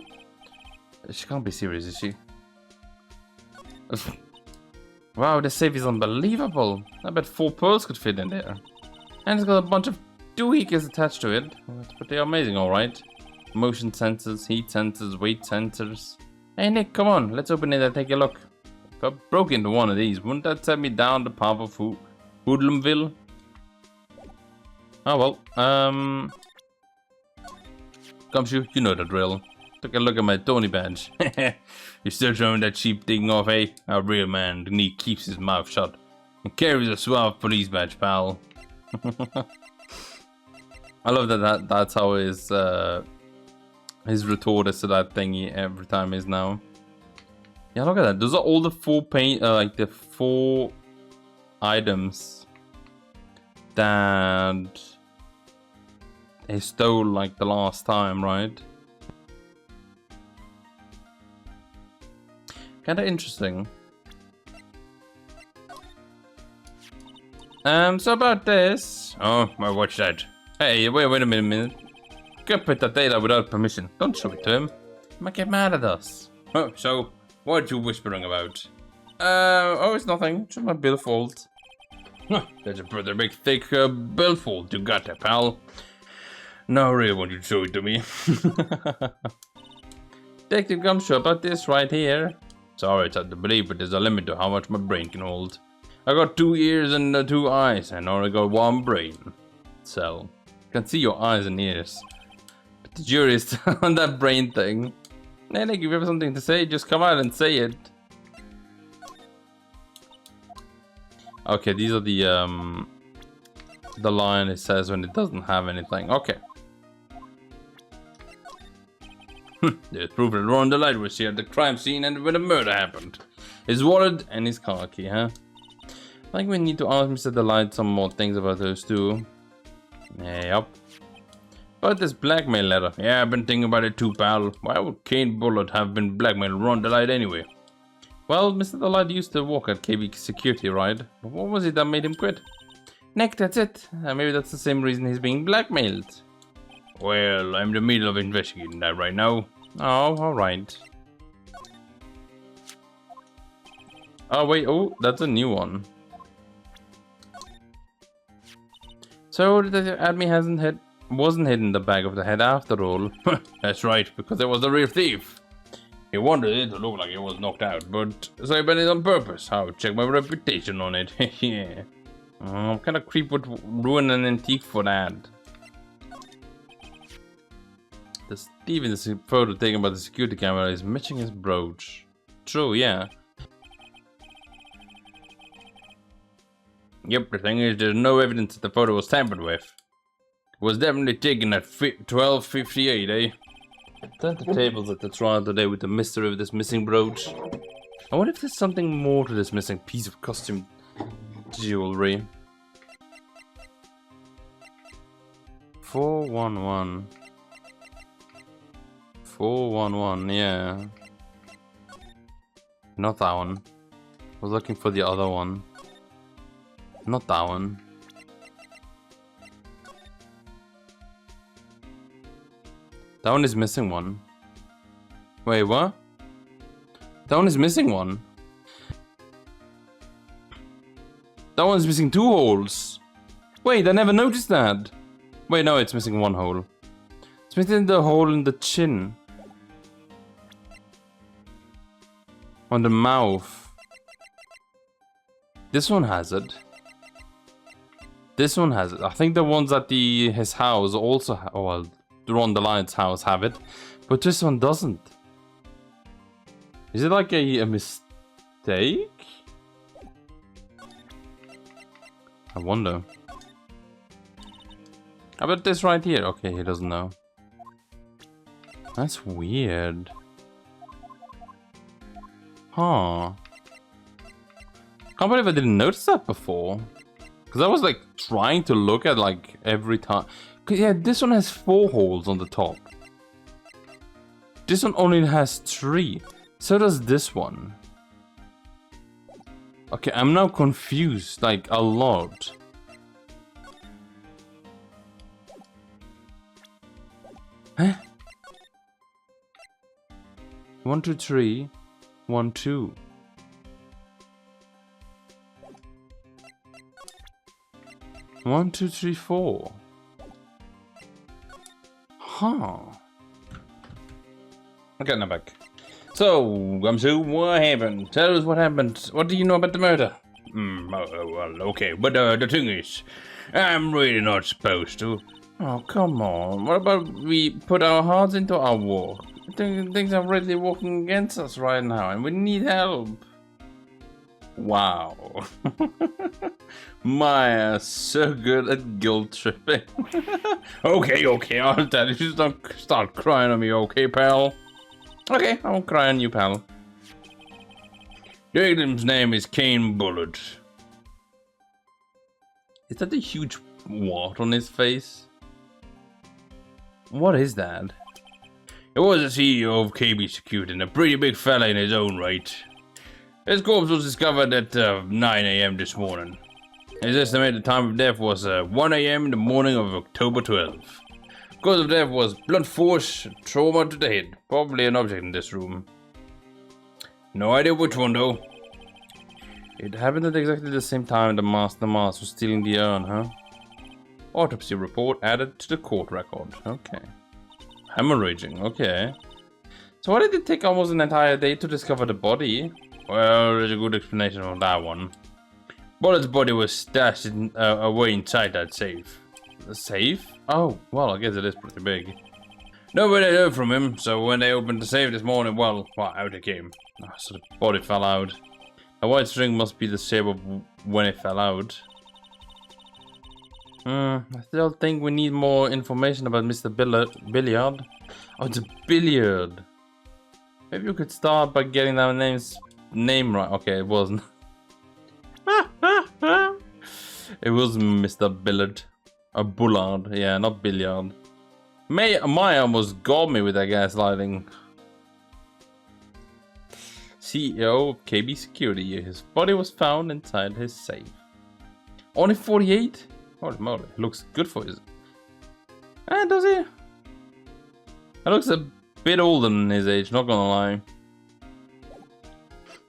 She can't be serious, is she? Wow, the safe is unbelievable. I bet 4 pearls could fit in there. And it's got a bunch of doohickeys attached to it. But they're amazing, alright. Motion sensors, heat sensors, weight sensors. Hey Nick, come on, let's open it and take a look. If I broke into one of these, wouldn't that set me down the path of Hoodlumville? Oh well, Gumshoe, you know the drill. Took a look at my Tony badge. You still showing that cheap thing off, eh? A real man keeps his mouth shut and carries a suave police badge, pal. I love that's how his retort is to that thingy every time is now. Yeah, look at that. Those are all the 4 like the 4 items that he stole like the last time, right? Kinda interesting. So about this. Oh, well, watch that. Hey, wait a minute. Can't put that data without permission. Don't show it to him. He might get mad at us. Oh, so what are you whispering about? Oh, it's nothing. Just my billfold. That's a pretty big, thick billfold you got there, pal. No, I really want you to show it to me. Detective Gumshoe, about this right here. Sorry, it's hard to believe, but there's a limit to how much my brain can hold. I got 2 ears and 2 eyes, and I only got 1 brain. So, I can see your eyes and ears. But the jury's on that brain thing. And if you have something to say, just come out and say it. Okay, these are the line it says when it doesn't have anything. Okay. There's proof that Ron the Light was here at the crime scene and when the murder happened. His wallet and his car key, huh? I think we need to ask Mr. Delight some more things about those two. Yep. But this blackmail letter. Yeah, I've been thinking about it too, pal. Why would Kane Bullet have been blackmailing Ron Delight anyway? Well, Mr. Delight used to work at KB Security, right? But what was it that made him quit? Nick, that's it. Maybe that's the same reason he's being blackmailed. Well, I'm in the middle of investigating that right now. Oh, alright. Oh, wait. Oh, that's a new one. So, the admin wasn't hidden in the back of the head after all. That's right, because it was the real thief. He wanted it to look like it was knocked out, but so I bet it on purpose. I'll check my reputation on it. Yeah. I'm kind of creep would ruin an antique for that. The thief in the photo taken by the security camera is matching his brooch. True, yeah. Yep, the thing is, there's no evidence that the photo was tampered with. It was definitely taken at 12:58, eh? Turn the tables at the trial today with the mystery of this missing brooch. I wonder if there's something more to this missing piece of costume jewelry. 411. 411, yeah. Not that one. I was looking for the other one. Not that one. That one is missing one. Wait, what? That one is missing one. That one's missing 2 holes. Wait, I never noticed that. Wait, no, it's missing 1 hole. It's missing the hole in the chin. On the mouth. This one has it. This one has it. I think the ones at his house also have, oh, well, Ron the Lion's house have it, but this one doesn't. Is it like a mistake? I wonder. How about this right here? Okay, he doesn't know. That's weird. Huh. Can't believe I didn't notice that before. Because I was like trying to look at like every time. Yeah, this one has 4 holes on the top. This one only has 3. So does this one. Okay, I'm now confused like a lot. Huh? 1, 2, 3. 1, 2. One, two, three, 4. Huh. Okay, now back. So, Gumshoe, what happened? Tell us what happened. What do you know about the murder? Well, okay, but the thing is, I'm really not supposed to. Oh, come on. What about we put our hearts into our work? Things are really working against us right now, and we need help. Wow. Maya's so good at guilt tripping. Okay, I'll tell you. Just don't start crying on me, okay, pal? Okay, I won't cry on you, pal. The victim's name is Kane Bullet. Is that a huge wart on his face? What is that? He was the CEO of KB Security and a pretty big fella in his own right. His corpse was discovered at 9 AM this morning. His estimated time of death was 1 AM in the morning of October 12th. Cause of death was blunt force trauma to the head. Probably an object in this room. No idea which one though. It happened at exactly the same time the master was stealing the urn, huh? Autopsy report added to the court record. Okay. Hemorrhaging, okay. So why did it take almost an entire day to discover the body? Well, there's a good explanation for that one. Bullet's body was stashed away inside that safe. The safe? Oh, well, I guess it is pretty big. Nobody heard from him, so when they opened the safe this morning, well, out it came. Oh, so the body fell out. A white string must be the shape of when it fell out. I still think we need more information about Mr. Billiard. Oh, it's a billiard. Maybe you could start by getting that name right. Okay, it wasn't. It was Mr. Billard. A Bullard. Yeah, not Billiard. Maya almost got me with that gaslighting. CEO of KB Security. His body was found inside his safe. Only 48? Holy moly, looks good for his... does he? He looks a bit older than his age, not gonna lie.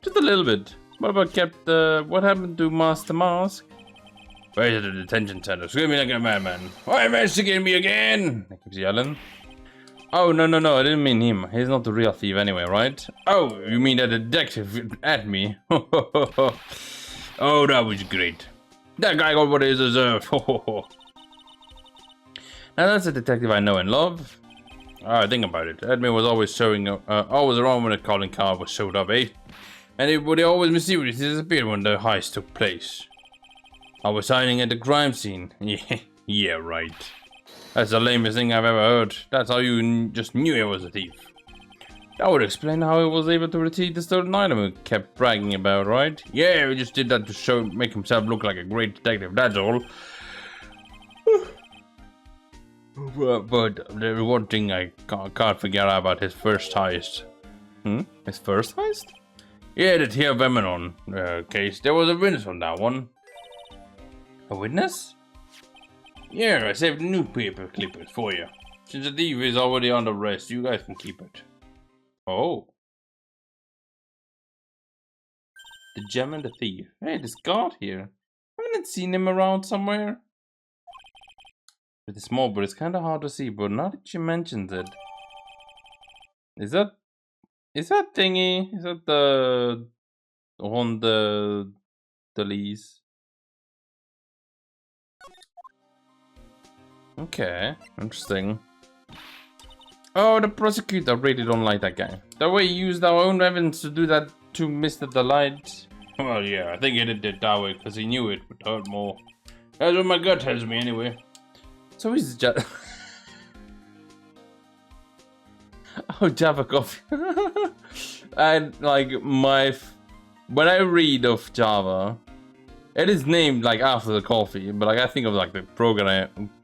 Just a little bit. What about what happened to Master Mask? Where's at the detention center, screaming like a madman. Why investigate me again? He keeps yelling. Oh, no, I didn't mean him. He's not the real thief anyway, right? Oh, you mean that detective at me? Oh, that was great. That guy got what he deserved. Now that's a detective I know and love. Think about it. Edmund was always always around when the calling card was showed up, eh? And it would always mysteriously disappear when the heist took place. I was hiding at the crime scene. Yeah, right. That's the lamest thing I've ever heard. That's how you just knew he was a thief. That would explain how he was able to retrieve the stolen item he kept bragging about, right? Yeah, he just did that to make himself look like a great detective, that's all. But the one thing I can't figure out about his first heist. His first heist? Yeah, the Tear of Eminon case. There was a witness on that one. A witness? Yeah, I saved newspaper clippings for you. Since the thief is already under arrest, you guys can keep it. Oh. The gem and the thief. Hey, this guard here. Haven't seen him around somewhere? It's small, but it's kind of hard to see. But now that you mentioned it, is that thingy? Is that the on the lease? Okay, interesting. Oh, the prosecutor really don't like that guy. The way he used our own evidence to do that to Mr. Delight. Well, yeah, I think he did it that way because he knew it would hurt more. That's what my gut tells me anyway. So he's just... Oh, Java coffee. And like when I read of Java, it is named like after the coffee, but like I think of like the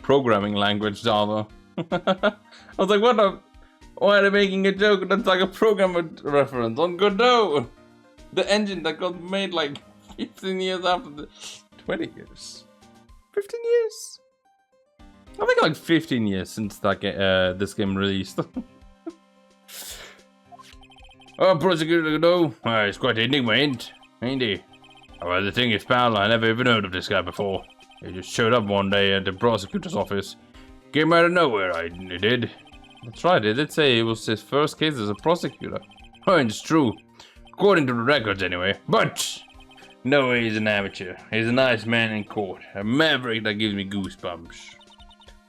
programming language Java. I was like, why are they making a joke that's like a programmer reference on Godot? The engine that got made like 15 years after the... 20 years? 15 years? I think like 15 years since that this game released. Oh, prosecutor Godot. It's quite an enigma, ain't he? Well, the thing is, pal, I never even heard of this guy before. He just showed up one day at the prosecutor's office. Came out of nowhere, he did. That's right, they did say it was his first case as a prosecutor. Oh, it's true. According to the records, anyway. But, no way he's an amateur. He's a nice man in court. A maverick that gives me goosebumps.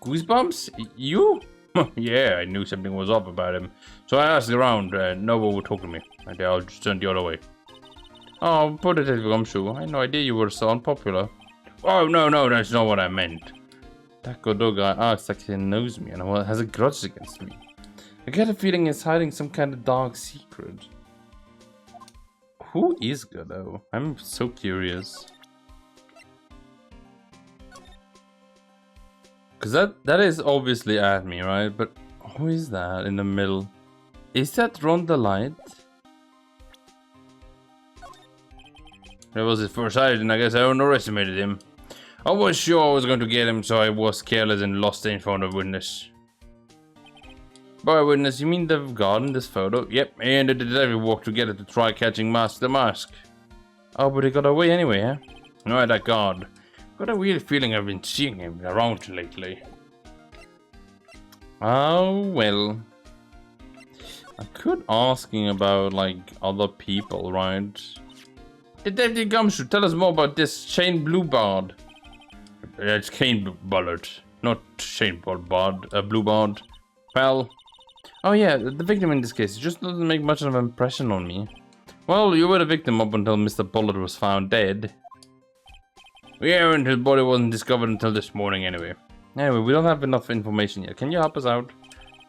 Goosebumps? You? Yeah, I knew something was up about him. So I asked around, no one would talk to me. And I'll just turn the other way. Oh, poor Detective Gumshoe. I had no idea you were so unpopular. Oh, no, that's not what I meant. That Godot guy acts like he knows me and has a grudge against me. I get a feeling he's hiding some kind of dark secret. Who is Godot? I'm so curious. Because that is obviously at me, right? But who is that in the middle? Is that Ron the Light? That was his first hide, and I guess I underestimated him. I was sure I was going to get him, so I was careless and lost the info on the witness. By witness, you mean the guard in this photo? Yep, and the detective walked together to try catching Master Mask. Oh, but he got away anyway, huh? No, that guard. Got a weird feeling I've been seeing him around lately. Oh, well. I could ask him about, like, other people, right? Detective Gumshoe, tell us more about this Shane Bluebard. It's Kane Bullard, not Shane Bluebard. Bluebard. Well, oh yeah, the victim in this case just doesn't make much of an impression on me. Well, you were the victim up until Mr. Bullet was found dead. Yeah, and his body wasn't discovered until this morning anyway. Anyway, we don't have enough information yet. Can you help us out?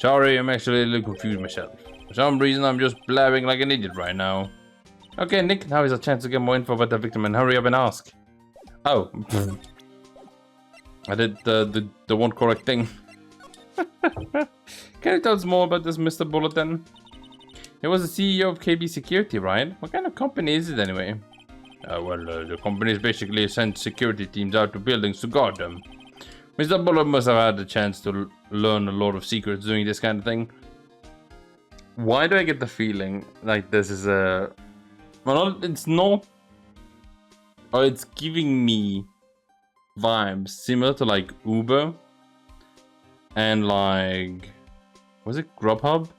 Sorry, I'm actually a little confused myself. For some reason, I'm just blabbing like an idiot right now. Okay, Nick, now is a chance to get more info about the victim and hurry up and ask. Oh. I did the one correct thing. Can you tell us more about this Mr. Bullet then? He was the CEO of KB Security, right? What kind of company is it anyway? The company is basically sent security teams out to buildings to guard them. Mr. Bullet must have had the chance to learn a lot of secrets doing this kind of thing. Why do I get the feeling like this is a... Well, it's not... Or it's giving me vibes similar to like Uber and like... Was it Grubhub?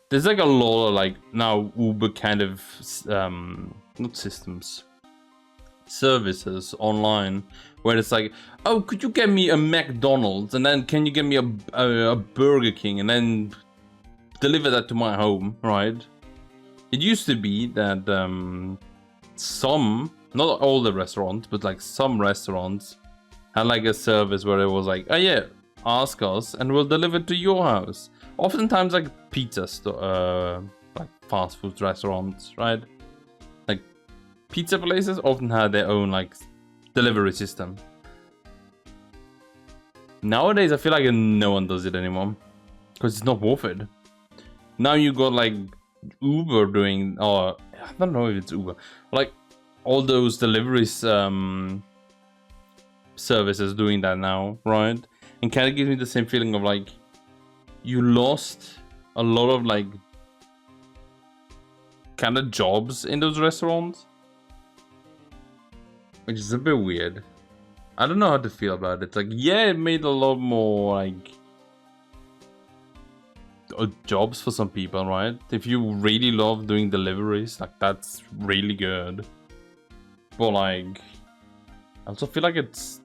There's like a lot of like now Uber kind of not systems, services online where it's like, oh, could you get me a McDonald's and then can you get me a Burger King and then deliver that to my home, right? It used to be that some, not all the restaurants, but like some restaurants had like a service where it was like, oh yeah, ask us and we'll deliver to your house. Oftentimes like pizza like fast food restaurants, right? Like pizza places often had their own like delivery system. Nowadays I feel like no one does it anymore because it's not worth it. Now you got like Uber doing, or I don't know if it's Uber, like all those deliveries services doing that now, right? And kind of gives me the same feeling of like you lost a lot of like kind of jobs in those restaurants, which is a bit weird. I don't know how to feel about it. Like, yeah, it made a lot more like jobs for some people, right? If you really love doing deliveries, like that's really good. But like, I also feel like it's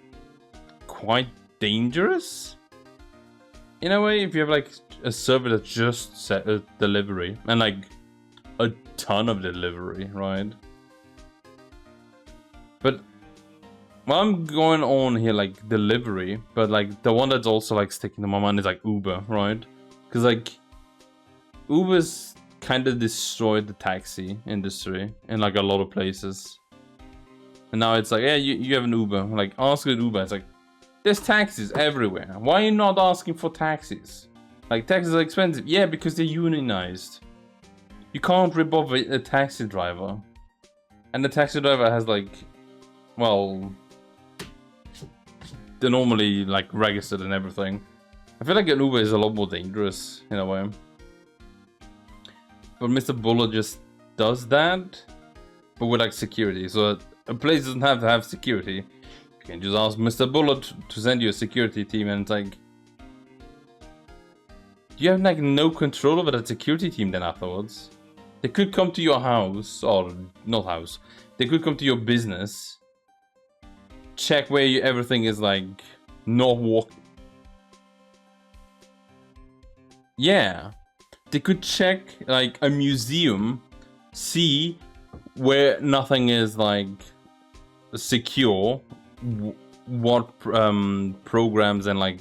quite dangerous in a way if you have like a server that just set a delivery and like a ton of delivery, right? But well, I'm going on here like delivery, but like the one that's also like sticking to my mind is like Uber, right? Because like Uber's kind of destroyed the taxi industry in like a lot of places, and now it's like, yeah, you have an Uber, like ask an Uber. It's like, there's taxis everywhere. Why are you not asking for taxis? Like, taxis are expensive. Yeah, because they're unionized. You can't rip off a taxi driver. And the taxi driver has like, well, they're normally like registered and everything. I feel like an Uber is a lot more dangerous in a way. But Mr. Bullet just does that, but with like security. So a place doesn't have to have security. You can just ask Mr. Bullet to send you a security team, and it's like, you have like no control over that security team then afterwards. They could come to your house, or not house, they could come to your business, check where everything is like not walk. Yeah, they could check like a museum, see where nothing is like secure, what programs and like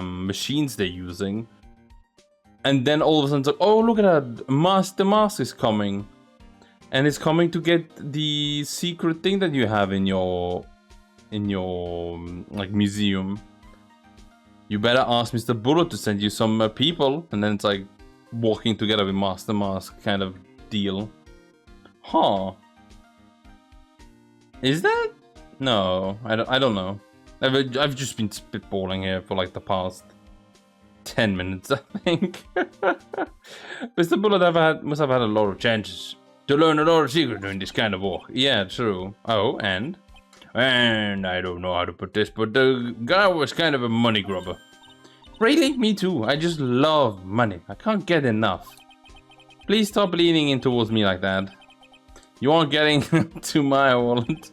machines they're using, and then all of a sudden it's like, oh, look at that, the mask is coming, and it's coming to get the secret thing that you have in your like museum. You better ask Mr. Bullet to send you some people, and then it's like walking together with Master Mask kind of deal. Huh? Is that? No, I don't know. I've just been spitballing here for like the past 10 minutes, I think. Mr. Bullet must have had a lot of chances to learn a lot of secrets doing this kind of work. Yeah, true. Oh, and I don't know how to put this, but the guy was kind of a money grubber. Really? Me too. I just love money. I can't get enough. Please stop leaning in towards me like that. You aren't getting to my wallet.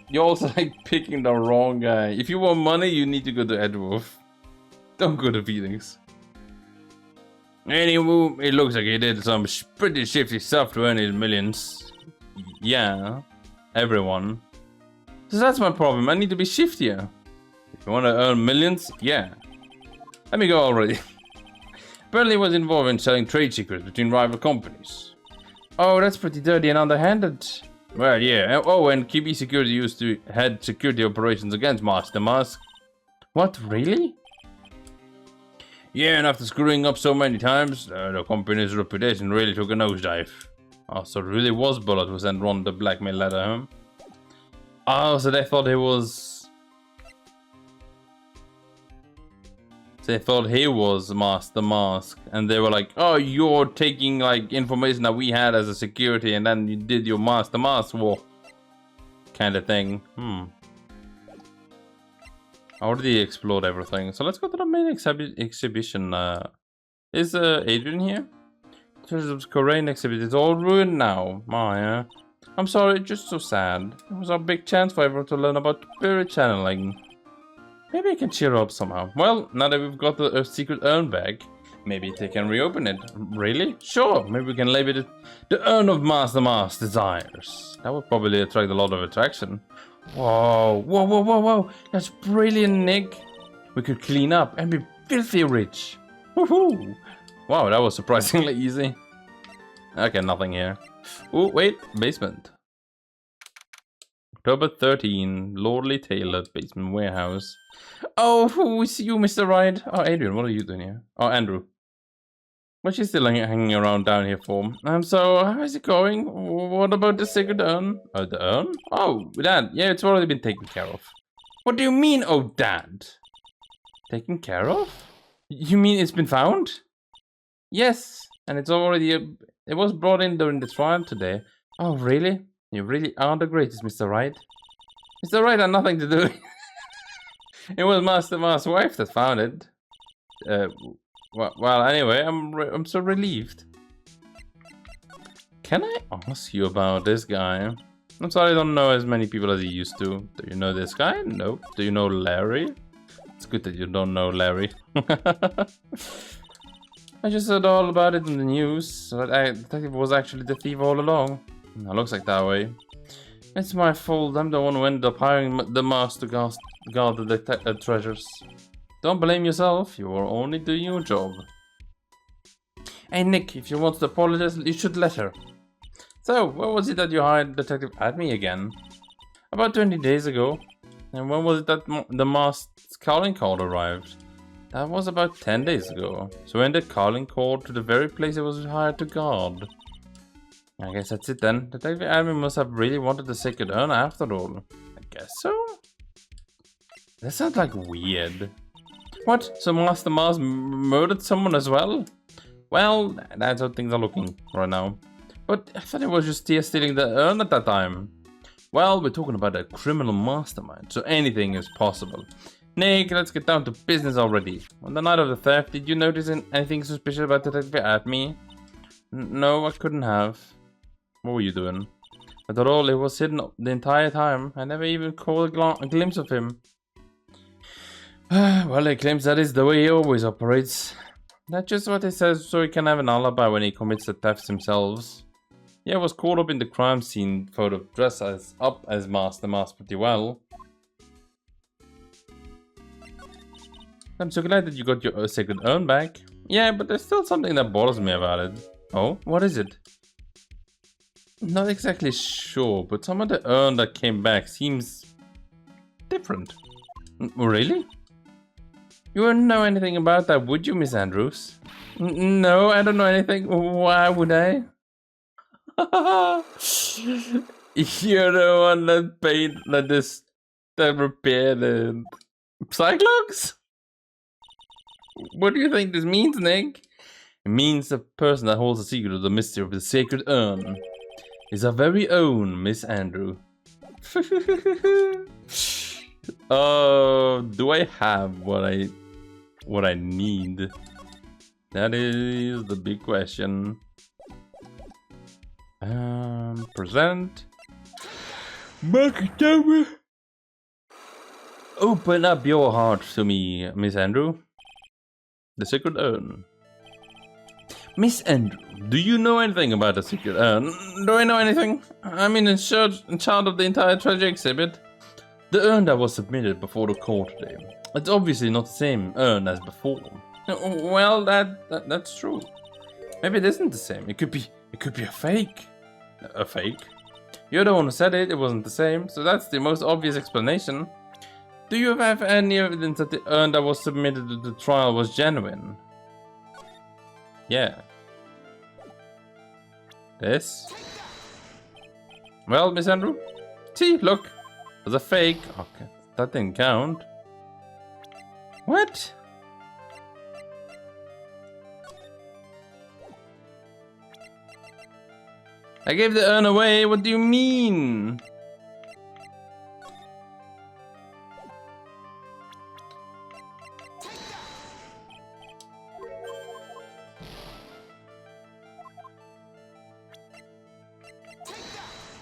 You're also like picking the wrong guy. If you want money, you need to go to Edward. Don't go to Pheonix. Anywho, it looks like he did some pretty shifty stuff to earn his millions. Yeah, everyone. So that's my problem. I need to be shiftier. If you want to earn millions, yeah. Let me go already. Apparently was involved in selling trade secrets between rival companies. Oh, that's pretty dirty and underhanded. Well, yeah. Oh, and QB Security used to head security operations against Master Mask. What, really? Yeah, and after screwing up so many times, the company's reputation really took a nosedive. Oh, so it really was Bullet who sent Ron the blackmail letter, huh? Oh, so they thought he was... They thought he was Master Mask, and they were like, oh, you're taking, like, information that we had as a security, and then you did your Master Mask war. Kind of thing. I already explored everything, so let's go to the main exhibition. Is Adrian here? The Korean exhibit is all ruined now. Maya. I'm sorry, it's just so sad. It was our big chance for everyone to learn about spirit channeling. Maybe I can cheer up somehow. Well, now that we've got the secret urn back, maybe they can reopen it. Really? Sure, maybe we can label it the Urn of Master Mask's Desires. That would probably attract a lot of attraction. Whoa, whoa, whoa, whoa, whoa. That's brilliant, Nick. We could clean up and be filthy rich. Woohoo! Wow, that was surprisingly easy. Okay, nothing here. Oh, wait, basement. October 13, Lordly Taylor, basement warehouse. Oh, we see you, Mr. Wright. Oh, Adrian, what are you doing here? Oh, Andrew. What's she still hanging around down here for? So, how's it going? What about the sacred urn? Oh, the urn? Oh, Dad. Yeah, it's already been taken care of. What do you mean, oh, Dad? Taken care of? You mean it's been found? Yes, and it's already... it was brought in during the trial today. Oh, really? You really are the greatest, Mr. Wright. Mr. Wright had nothing to do. It was Master Mask's wife that found it. Well, anyway, I'm so relieved. Can I ask you about this guy? I'm sorry, I don't know as many people as you used to. Do you know this guy? Nope. Do you know Larry? It's good that you don't know Larry. I just heard all about it in the news. I think it was actually the thief all along. It looks like that way. It's my fault. I'm the one who ended up hiring the mask to guard the treasures. Don't blame yourself. You were only doing your job. Hey, Nick, if you want to apologize, you should let her. So, when was it that you hired Detective Adme again? About 20 days ago. And when was it that the masked calling card arrived? That was about 10 days ago. So when did calling card to the very place it was hired to guard? I guess that's it then. Detective Admin must have really wanted the sacred urn after all. I guess so? That sounds like weird. What? So Master Mars murdered someone as well? Well, that's how things are looking right now. But I thought it was just Tia stealing the urn at that time. Well, we're talking about a criminal mastermind, so anything is possible. Nick, let's get down to business already. On the night of the theft, did you notice anything suspicious about Detective Adme? No, I couldn't have. What were you doing? After all, it was hidden the entire time. I never even caught a glimpse of him. Well, he claims that is the way he always operates. That's just what he says, so he can have an alibi when he commits the thefts himself. Yeah, I was caught up in the crime scene photo, dressed up as Master Mask pretty well. I'm so glad that you got your sacred urn back. Yeah, but there's still something that bothers me about it. Oh, what is it? Not exactly sure, but some of the urn that came back seems different. Really? You wouldn't know anything about that, would you, Miss Andrews? No, I don't know anything. Why would I? You're the one that paid that repaired the Psyclogs? What do you think this means, Nick? It means the person that holds the secret of the mystery of the sacred urn is our very own Miss Andrew. Do I have what I need? That is the big question. Present. Market over. Open up your heart to me, Miss Andrew. The sacred urn. Miss Andrew, do you know anything about the secret urn? Do I know anything? I'm in charge of the entire Trilogy exhibit. The urn that was submitted before the court today. It's obviously not the same urn as before. Well, that's true. Maybe it isn't the same. It could be a fake. A fake? You're the one who said it wasn't the same, so that's the most obvious explanation. Do you have any evidence that the urn that was submitted to the trial was genuine? Yeah. This? Well, Miss Andrew? See, look. It was a fake. Okay, that didn't count. What? I gave the urn away. What do you mean?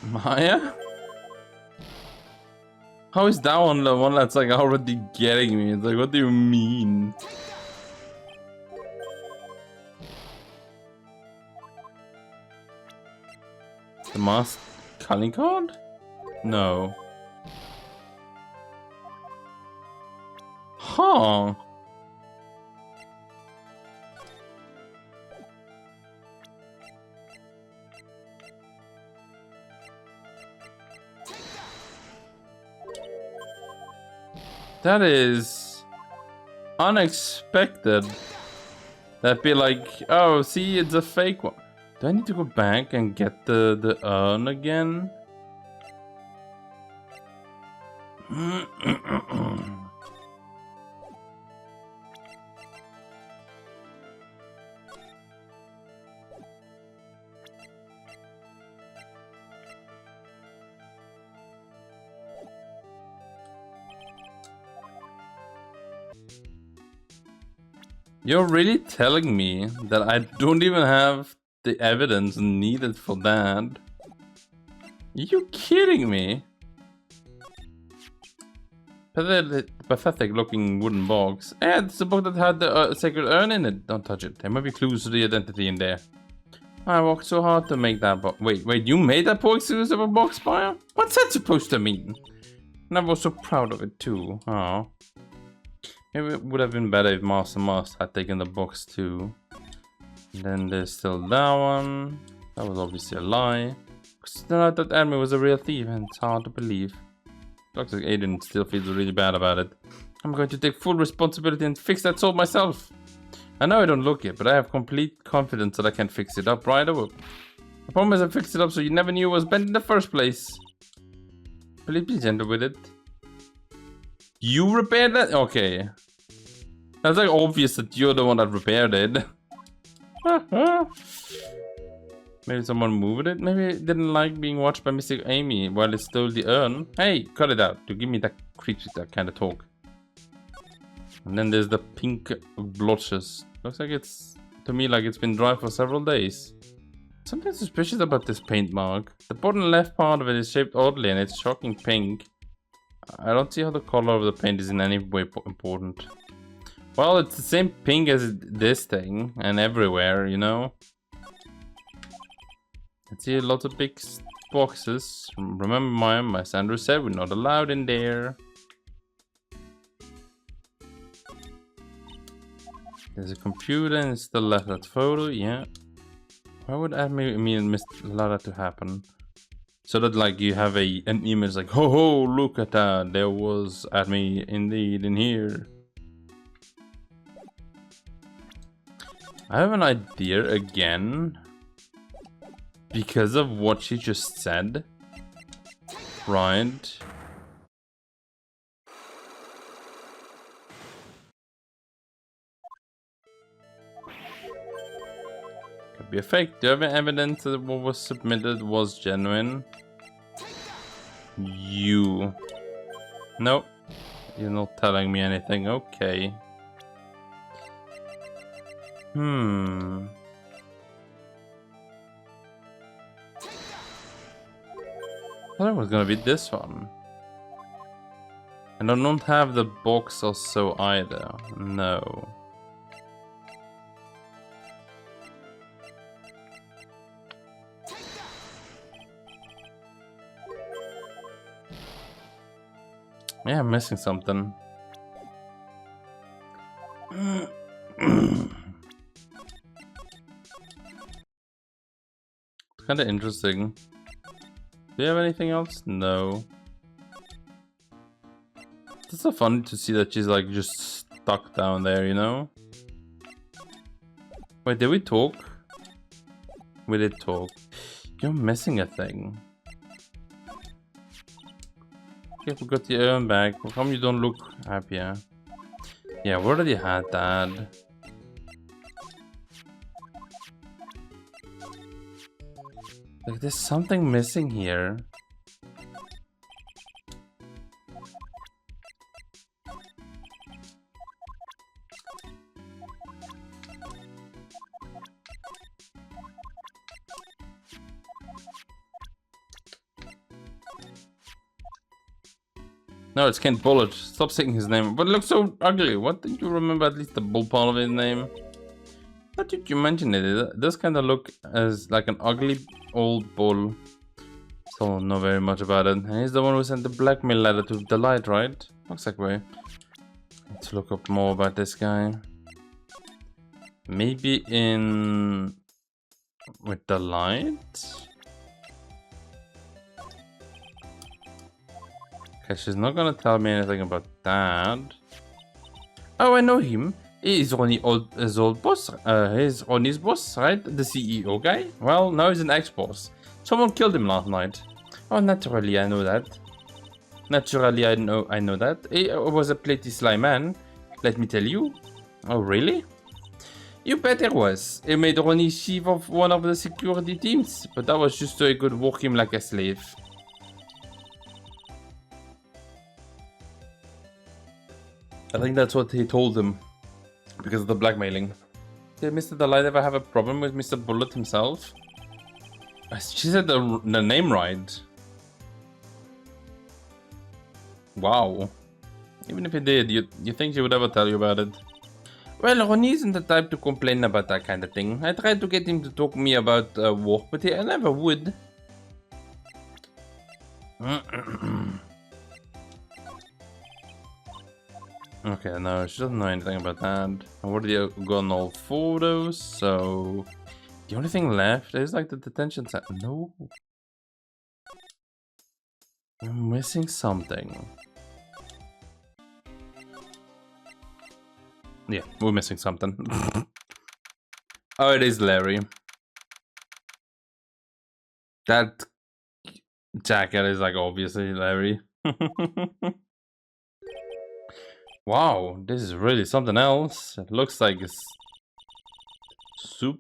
Maya? How is that one the one that's like already getting me? It's like, what do you mean? The mask calling card? No. Huh. That is unexpected. That'd be like, oh, see, it's a fake one. Do I need to go back and get the urn again? You're really telling me that I don't even have the evidence needed for that? Are you kidding me? Pathetic looking wooden box. It's the book that had the sacred urn in it. Don't touch it. There might be clues to the identity in there. I worked so hard to make that box. Wait, you made that box exclusive a box buyer? What's that supposed to mean? And I was so proud of it too. Oh. Maybe it would have been better if Master had taken the box too. And then there's still that one. That was obviously a lie. Because I thought Admin was a real thief and it's hard to believe. Looks like Aiden still feels really bad about it. I'm going to take full responsibility and fix that sword myself. I know I don't look it, but I have complete confidence that I can fix it up right away. I promise I fixed it up so you never knew it was bent in the first place. Please be gentle with it. You repaired that? Okay. That's like obvious that you're the one that repaired it. Maybe someone moved it? Maybe it didn't like being watched by Mr. Amy while it stole the urn. Hey, cut it out. You give me that creepy that kind of talk. And then there's the pink blotches. Looks like it's, to me, like it's been dry for several days. Something suspicious about this paint mark. The bottom left part of it is shaped oddly and it's shocking pink. I don't see how the color of the paint is in any way important. Well, it's the same pink as this thing and everywhere, you know? I see lots of big boxes. Remember my Sandra said we're not allowed in there. There's a computer and it's still left that photo, yeah. Why would admin allow that to happen? So that like you have an image like, ho ho, look at that, there was admin indeed in here. I have an idea again. Because of what she just said. Right. Could be a fake. Do you have evidence that what was submitted was genuine? You. Nope. You're not telling me anything. Okay. I thought it was gonna be this one. And I don't have the box also either. No. Yeah, I'm missing something. It's kind of interesting. Do you have anything else? No. It's so funny to see that she's like just stuck down there, you know? Wait, did we talk? We did talk. You're missing a thing. You forgot your own bag. How come you don't look happier? Yeah, we already had that. Like, there's something missing here. No, it's Kent Bullet. Stop saying his name. But it looks so ugly. What did you remember at least the bull part of his name? How did you mention it? It does kind of look as like an ugly old bull. Still don't know very much about it. And he's the one who sent the blackmail letter to the light, right? Looks like we need to look up more about this guy. Maybe in with the light? Okay, she's not gonna tell me anything about that. Oh, I know him. He's Ronnie's old boss. He's Ronnie's boss, right? The CEO guy? Well, now he's an ex-boss. Someone killed him last night. Oh, naturally, I know that. Naturally, I know that. He was a pretty sly man, let me tell you. Oh, really? You bet it was. He made Ronnie chief of one of the security teams, but that was just so he could work him like a slave. I think that's what he told him, because of the blackmailing. Did Mr. Delight ever have a problem with Mr. Bullet himself? She said the name right. Wow. Even if he did, you think she would ever tell you about it? Well, Ronnie isn't the type to complain about that kind of thing. I tried to get him to talk to me about work, but he never would. Okay, no, she doesn't know anything about that. I already gotten all photos, so the only thing left is like the detention center. No, we're missing something. Yeah, we're missing something. Oh, it is Larry. That jacket is like obviously Larry. Wow, this is really something else. It looks like it's soup.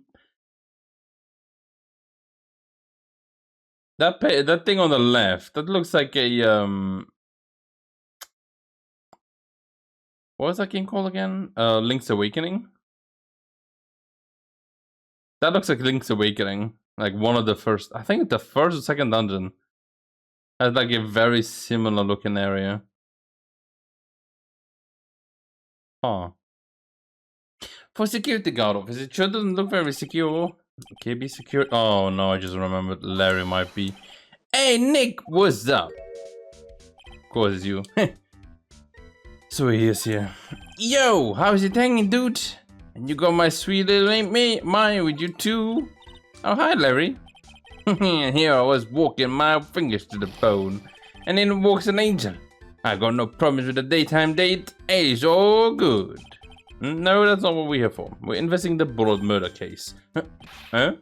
That thing on the left, that looks like a what was that game called again? Link's Awakening. That looks like Link's Awakening. Like one of the first, I think the first or second dungeon has like a very similar looking area. Huh. For security guard office, it sure doesn't look very secure. Okay, be secure. Oh no, I just remembered Larry might be. Hey Nick, what's up? Of course it's you. So he is here. Yo, how's it hanging, dude? And you got my sweet little ain't mine with you too. Oh hi Larry. Here I was walking my fingers to the bone, and in walks an angel. I got no problems with the daytime date. Hey, it's all good. No, that's not what we're here for. We're investigating the Bullet murder case. Huh?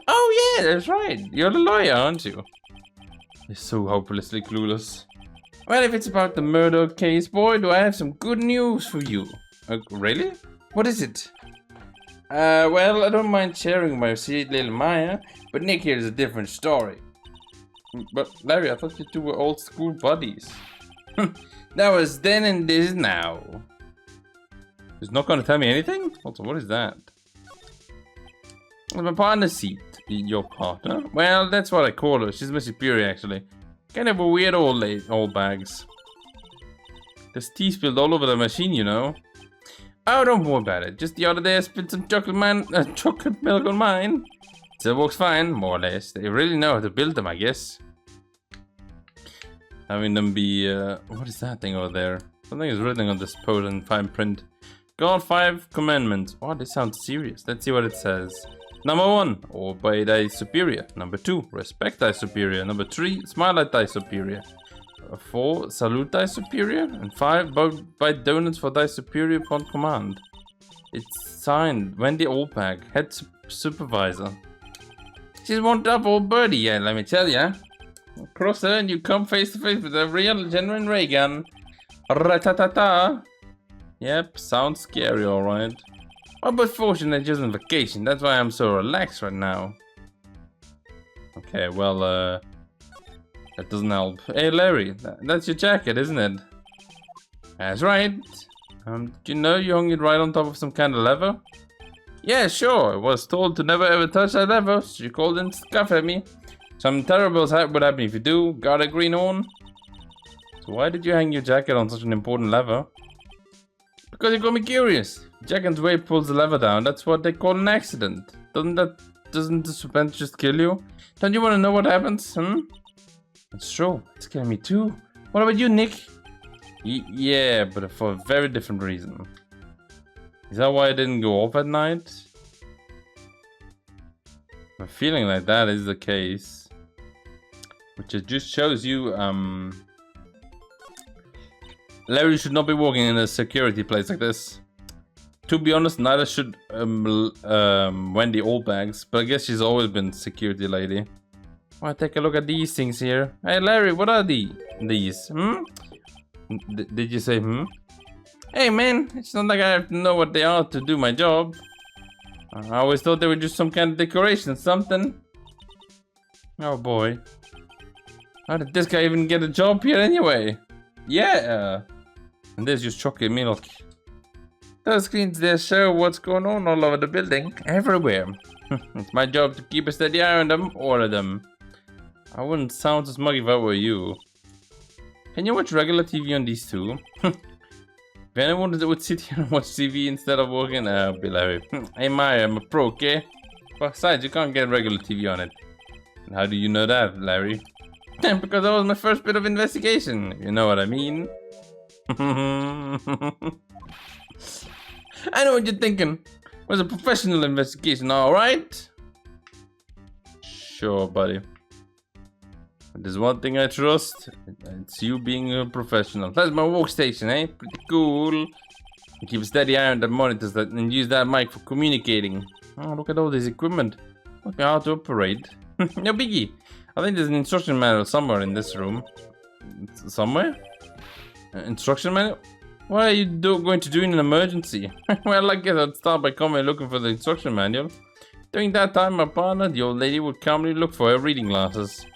Oh yeah, that's right. You're the lawyer, aren't you? You're so hopelessly clueless. Well, if it's about the murder case, boy, do I have some good news for you. Really? What is it? Well, I don't mind sharing my sweet little Maya, but Nick here is a different story. But Larry, I thought you two were old school buddies. That was then and this is now. He's not gonna tell me anything? Also, what is that? My partner seat. Your partner? Well, that's what I call her. She's my superior, actually. Kind of a weird old bags. There's tea spilled all over the machine, you know. Oh, don't worry about it. Just the other day I spilled some chocolate milk on mine. Still works fine, more or less. They really know how to build them, I guess. Having them be, what is that thing over there? Something is written on this post in fine print. God 5 commandments. Oh, this sounds serious. Let's see what it says. Number 1, obey thy superior. Number 2, respect thy superior. Number 3, smile at thy superior. 4, salute thy superior. And 5, buy donuts for thy superior upon command. It's signed, Wendy Oldbag, head supervisor. She's one tough old birdie, yeah, let me tell ya. Cross her and you come face to face with a real, genuine ray gun. Ratatata. Yep, sounds scary, alright. Oh, but fortunately, just on vacation. That's why I'm so relaxed right now. Okay, well, that doesn't help. Hey, Larry, that's your jacket, isn't it? That's right. Do you know you hung it right on top of some kind of lever? Yeah, sure. I was told to never ever touch that lever. She called and scoffed at me. Something terrible would happen if you do. Got a green on? So why did you hang your jacket on such an important lever? Because you got me curious. Jack's weight pulls the lever down. That's what they call an accident. Doesn't the suspense just kill you? Don't you want to know what happens? It's true. It's killing me too. What about you, Nick? Yeah, but for a very different reason. Is that why I didn't go off at night? I'm feeling like that is the case. Which it just shows you, Larry should not be working in a security place like this. To be honest, neither should Wendy Oldbags, but I guess she's always been security lady. Well, take a look at these things here. Hey Larry, what are these? Did you say Hey man, it's not like I have to know what they are to do my job. I always thought they were just some kind of decoration, something. Oh boy. How did this guy even get a job here anyway? Yeah. And there's just chocolate milk. Those screens there show what's going on all over the building. Everywhere. It's my job to keep a steady eye on them, all of them. I wouldn't sound so smug if I were you. Can you watch regular TV on these two? If anyone would sit here and watch TV instead of working, I'll be like, hey Maya, I'm a pro, okay? Besides, you can't get regular TV on it. And how do you know that, Larry? Because that was my first bit of investigation, if you know what I mean. I know what you're thinking. It was a professional investigation, alright? Sure, buddy. But there's one thing I trust. It's you being a professional. That's my workstation, eh? Pretty cool. I keep a steady eye on the monitors and use that mic for communicating. Oh, look at all this equipment. Look how to operate. No biggie. I think there's an instruction manual somewhere in this room. Somewhere? Instruction manual? What are you going to do in an emergency? Well, I guess I'd start by coming looking for the instruction manual. During that time, my partner, the old lady, would calmly look for her reading glasses.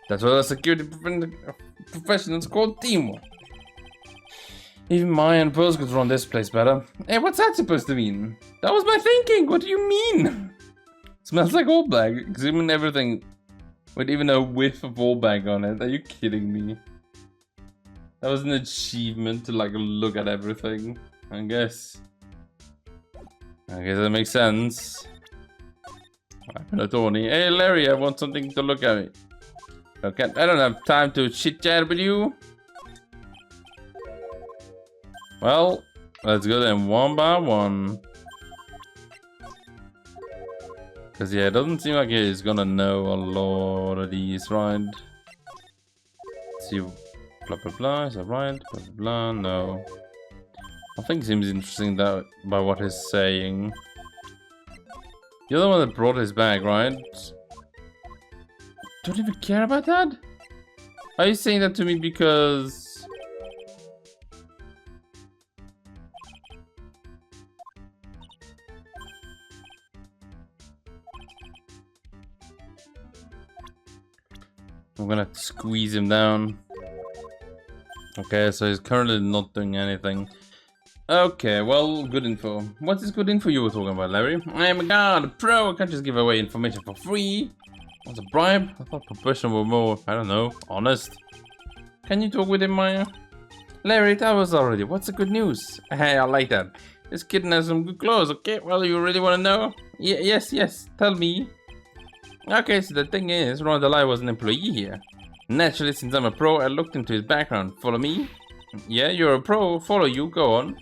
That's what a security professionals call teamwork. Even Maya and Pearls could run this place better. Hey, what's that supposed to mean? That was my thinking. What do you mean? Smells like old bag. Examine everything with even a whiff of old bag on it. Are you kidding me? That was an achievement to like look at everything. I guess that makes sense. I'm an attorney. Hey Larry, I want something to look at. Okay, I don't have time to chit chat with you. Well, let's go then one by one. Cause yeah, it doesn't seem like he's gonna know a lot of these, right? Let's see, blah blah blah. Is that right? Blah blah blah. No. I think it seems interesting that by what he's saying. You're the one that brought his bag, right? Don't even care about that? Are you saying that to me because... I'm gonna have to squeeze him down. Okay, so he's currently not doing anything. Okay, well, good info. What is good info you were talking about, Larry? I am a god, a pro. I can't just give away information for free. What's a bribe? I thought professional were more, I don't know, honest. Can you talk with him, Maya? Larry, that was already. What's the good news? Hey, I like that. This kitten has some good clothes, okay? Well, you really want to know? Yes, tell me. Okay, so the thing is, Ron Delay was an employee here. Naturally, since I'm a pro, I looked into his background. Follow me? Yeah, you're a pro. Follow you. Go on.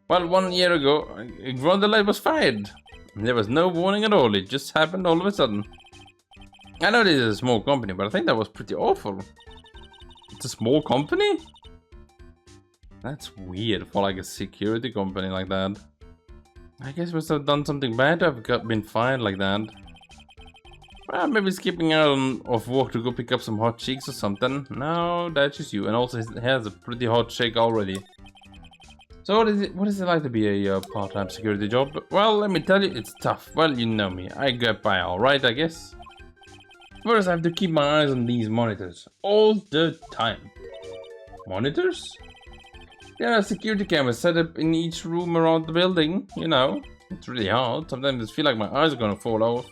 Well, 1 year ago, Grundelight was fired. There was no warning at all. It just happened all of a sudden. I know this is a small company, but I think that was pretty awful. It's a small company? That's weird for like a security company like that. I guess we must have done something bad to have been fired like that. Well, maybe skipping out of work to go pick up some hot cheeks or something. No, that's just you. And also he has a pretty hot shake already. So what is it like to be a part-time security job? Well, let me tell you, it's tough. Well, you know me. I get by alright, I guess. First, I have to keep my eyes on these monitors. All the time. Monitors? There are security cameras set up in each room around the building. You know, it's really hard. Sometimes I feel like my eyes are gonna fall off.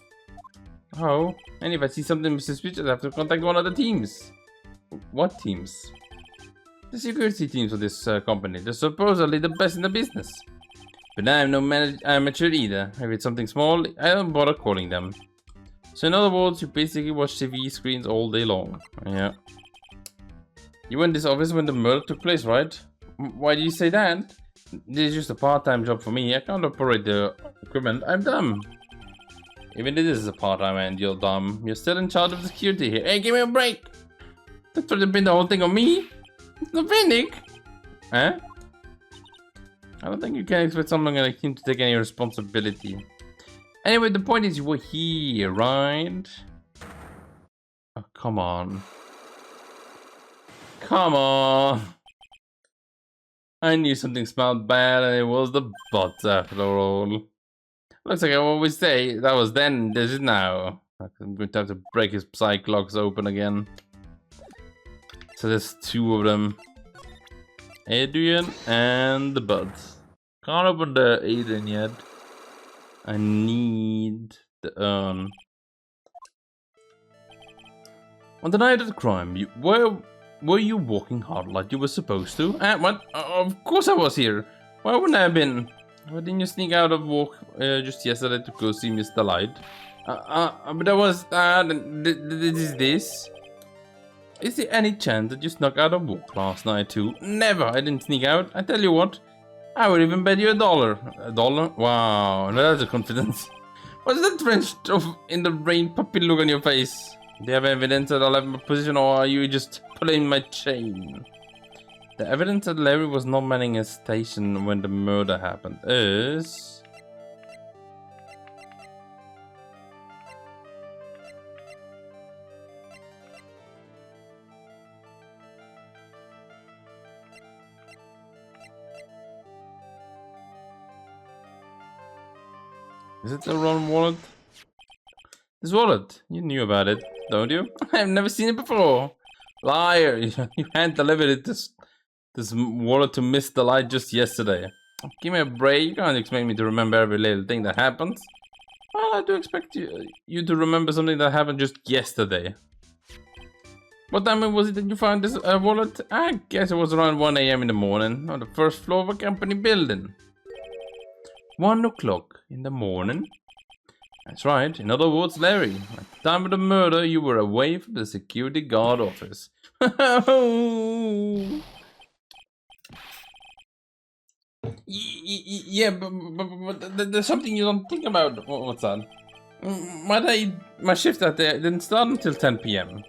Oh, and if I see something suspicious, I have to contact one of the teams. What teams? The security teams of this company. They're supposedly the best in the business. But I'm no amateur either. If it's something small, I don't bother calling them. So in other words, you basically watch TV screens all day long. Yeah. You were in this office when the murder took place, right? Why do you say that? This is just a part-time job for me. I can't operate the equipment. I'm dumb. Even if this is a part-time and you're dumb, you're still in charge of the security here. Hey, give me a break! Don't try to pin the whole thing on me! It's not panic! Huh? I don't think you can expect someone like him to take any responsibility. Anyway, the point is you were here, right? Oh, come on. Come on! I knew something smelled bad and it was the bots after all. Looks like I always say, that was then, this is now. I'm going to have to break his psych locks open again. So there's two of them. Adrian and the buds. Can't open the Adrian yet. I need the urn. On the night of the crime, were you walking hard like you were supposed to? What? Of course I was here. Why wouldn't I have been? Why didn't you sneak out of work just yesterday to go see Mr. Light? But I was, this? Is there any chance that you snuck out of work last night too? Never! I didn't sneak out. I tell you what, I would even bet you $1. $1? Wow, that's a confidence. What's that drenched in the rain puppy look on your face? Do you have evidence that I'll have my position, or are you just pulling my chain? The evidence that Larry was not manning his station when the murder happened is... Is it the wrong wallet? This wallet, you knew about it, don't you? I've never seen it before. Liar, you hand delivered it this wallet to Mr. Light just yesterday. Give me a break, you can't expect me to remember every little thing that happens. Well, I do expect you to remember something that happened just yesterday. What time was it that you found this wallet? I guess it was around 1 AM in the morning on the first floor of a company building. 1 o'clock in the morning? That's right. In other words, Larry, at the time of the murder, you were away from the security guard office. Yeah, but there's something you don't think about. What's that? My shift out there didn't start until 10 PM.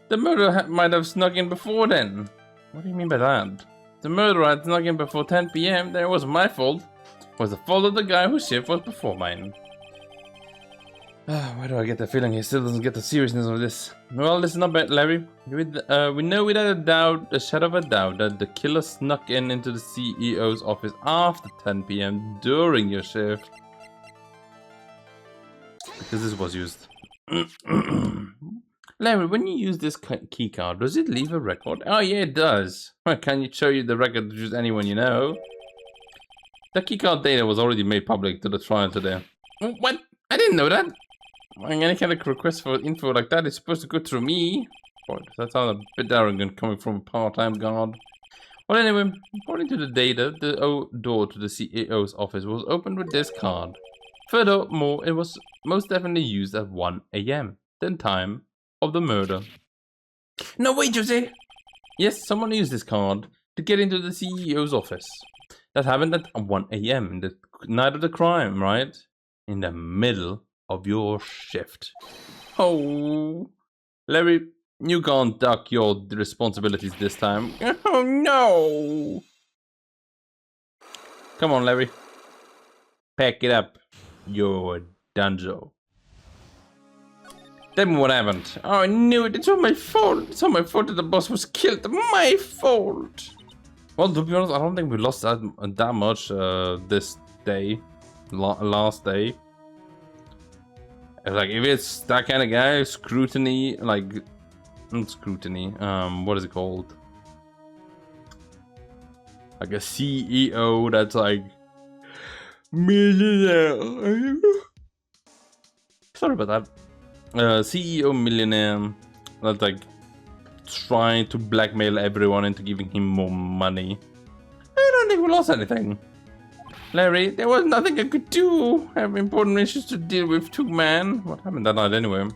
The murderer might have snuck in before then. What do you mean by that? The murderer had snuck in before 10 PM. That wasn't my fault. It was the fault of the guy whose shift was before mine. Why do I get the feeling he still doesn't get the seriousness of this? Well, listen up, Larry. We know without a shadow of a doubt that the killer snuck into the CEO's office after 10 PM during your shift. Because this was used. Larry, when you use this keycard, does it leave a record? Oh yeah, it does. Well, can you show you the record to just anyone you know? The keycard data was already made public to the trial today. What? I didn't know that. Any kind of request for info like that is supposed to go through me. Boy, that sounds a bit arrogant coming from a part-time guard. Well, anyway, according to the data, the door to the CEO's office was opened with this card. Furthermore, it was most definitely used at 1 AM, the time of the murder. No, wait, Jose! Yes, someone used this card to get into the CEO's office. That happened at 1 a.m. in the night of the crime, right? In the middle of your shift. Oh, Larry, you can't duck your responsibilities this time. Oh no! Come on, Larry. Pack it up. You're dunzo. Tell me what happened. Oh, I knew it. It's all my fault. It's all my fault that the boss was killed. My fault. Well, to be honest, I don't think we lost that much this day. Last day. Like, if it's that kind of guy, scrutiny, like, not scrutiny, what is it called? Like a CEO that's like, millionaire. Sorry about that. CEO millionaire that's like trying to blackmail everyone into giving him more money. I don't think we lost anything. Larry, there was nothing I could do. I have important issues to deal with too, man. What happened that night anyway?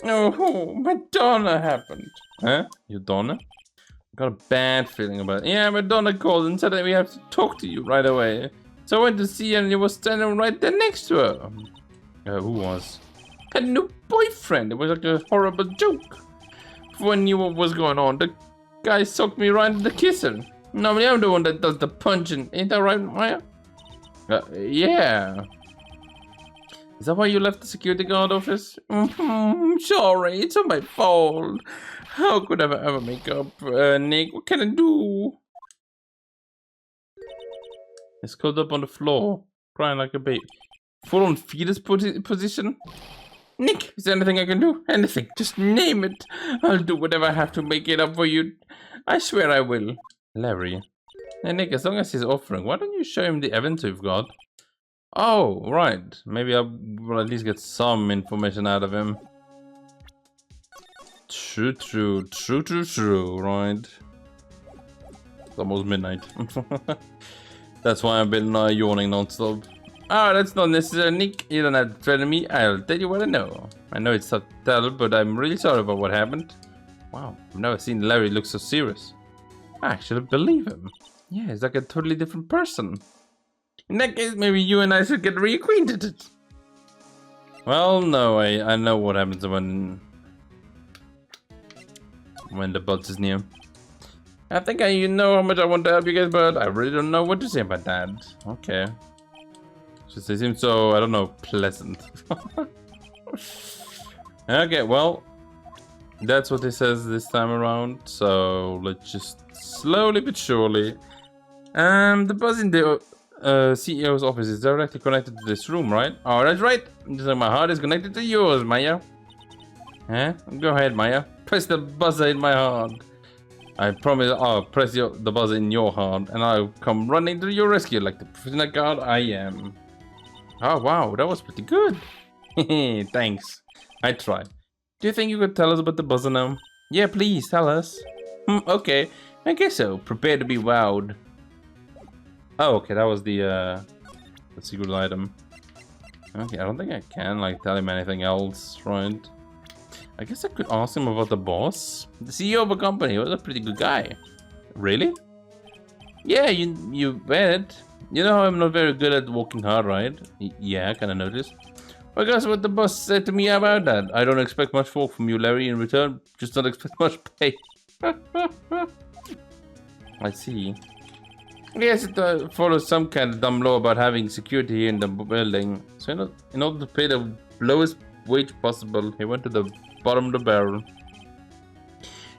Oh, Madonna happened. Huh? Your Donna? I got a bad feeling about it. Yeah, Madonna called and said that we have to talk to you right away. So I went to see her and you were standing right there next to her. Who was? Had a new boyfriend. It was like a horrible joke. Before I knew what was going on, the guy socked me right into the kissing. Normally I'm the one that does the punching. Ain't that right, Maya? Yeah. Is that why you left the security guard office? Sorry, it's not my fault. How could I ever make up, Nick? What can I do? He's curled up on the floor, crying like a baby. Full on fetus position? Nick, is there anything I can do? Anything, just name it. I'll do whatever I have to make it up for you. I swear I will. Larry. Hey Nick, as long as he's offering, why don't you show him the evidence we've got? Oh, right. Maybe I will at least get some information out of him. True, right? It's almost midnight. That's why I've been yawning non-stop. Oh, that's not necessary, Nick. You don't have to threaten me. I'll tell you what I know. I know it's subtle, but I'm really sorry about what happened. Wow, I've never seen Larry look so serious. I actually believe him. Yeah, he's like a totally different person. In that case, maybe you and I should get reacquainted. Well, no, I know what happens when the buzz is near. I think you know how much I want to help you guys, but I really don't know what to say about that. Okay. Just they seem so, I don't know, pleasant. Okay, well, that's what he says this time around. So let's just slowly but surely. The buzz in the CEO's office is directly connected to this room, right? Oh, that's right. Just like my heart is connected to yours, Maya. Huh? Go ahead, Maya. Press the buzzer in my heart. I promise I'll press the buzzer in your heart, and I'll come running to your rescue like the professional guard I am. Oh, wow, that was pretty good. Thanks. I tried. Do you think you could tell us about the buzzer now? Yeah, please, tell us. Okay, I guess so. Prepare to be wowed. Oh, okay, that was the secret item. Okay, I don't think I can, like, tell him anything else, right? I guess I could ask him about the boss. The CEO of a company was a pretty good guy. Really? Yeah, you bet. You know how I'm not very good at working hard, right? Yeah, I kinda noticed. Well, guess what the boss said to me about that? I don't expect much work from you, Larry, in return. Just don't expect much pay. I see. Yes, it follows some kind of dumb law about having security in the building. So in order to pay the lowest wage possible, he went to the bottom of the barrel.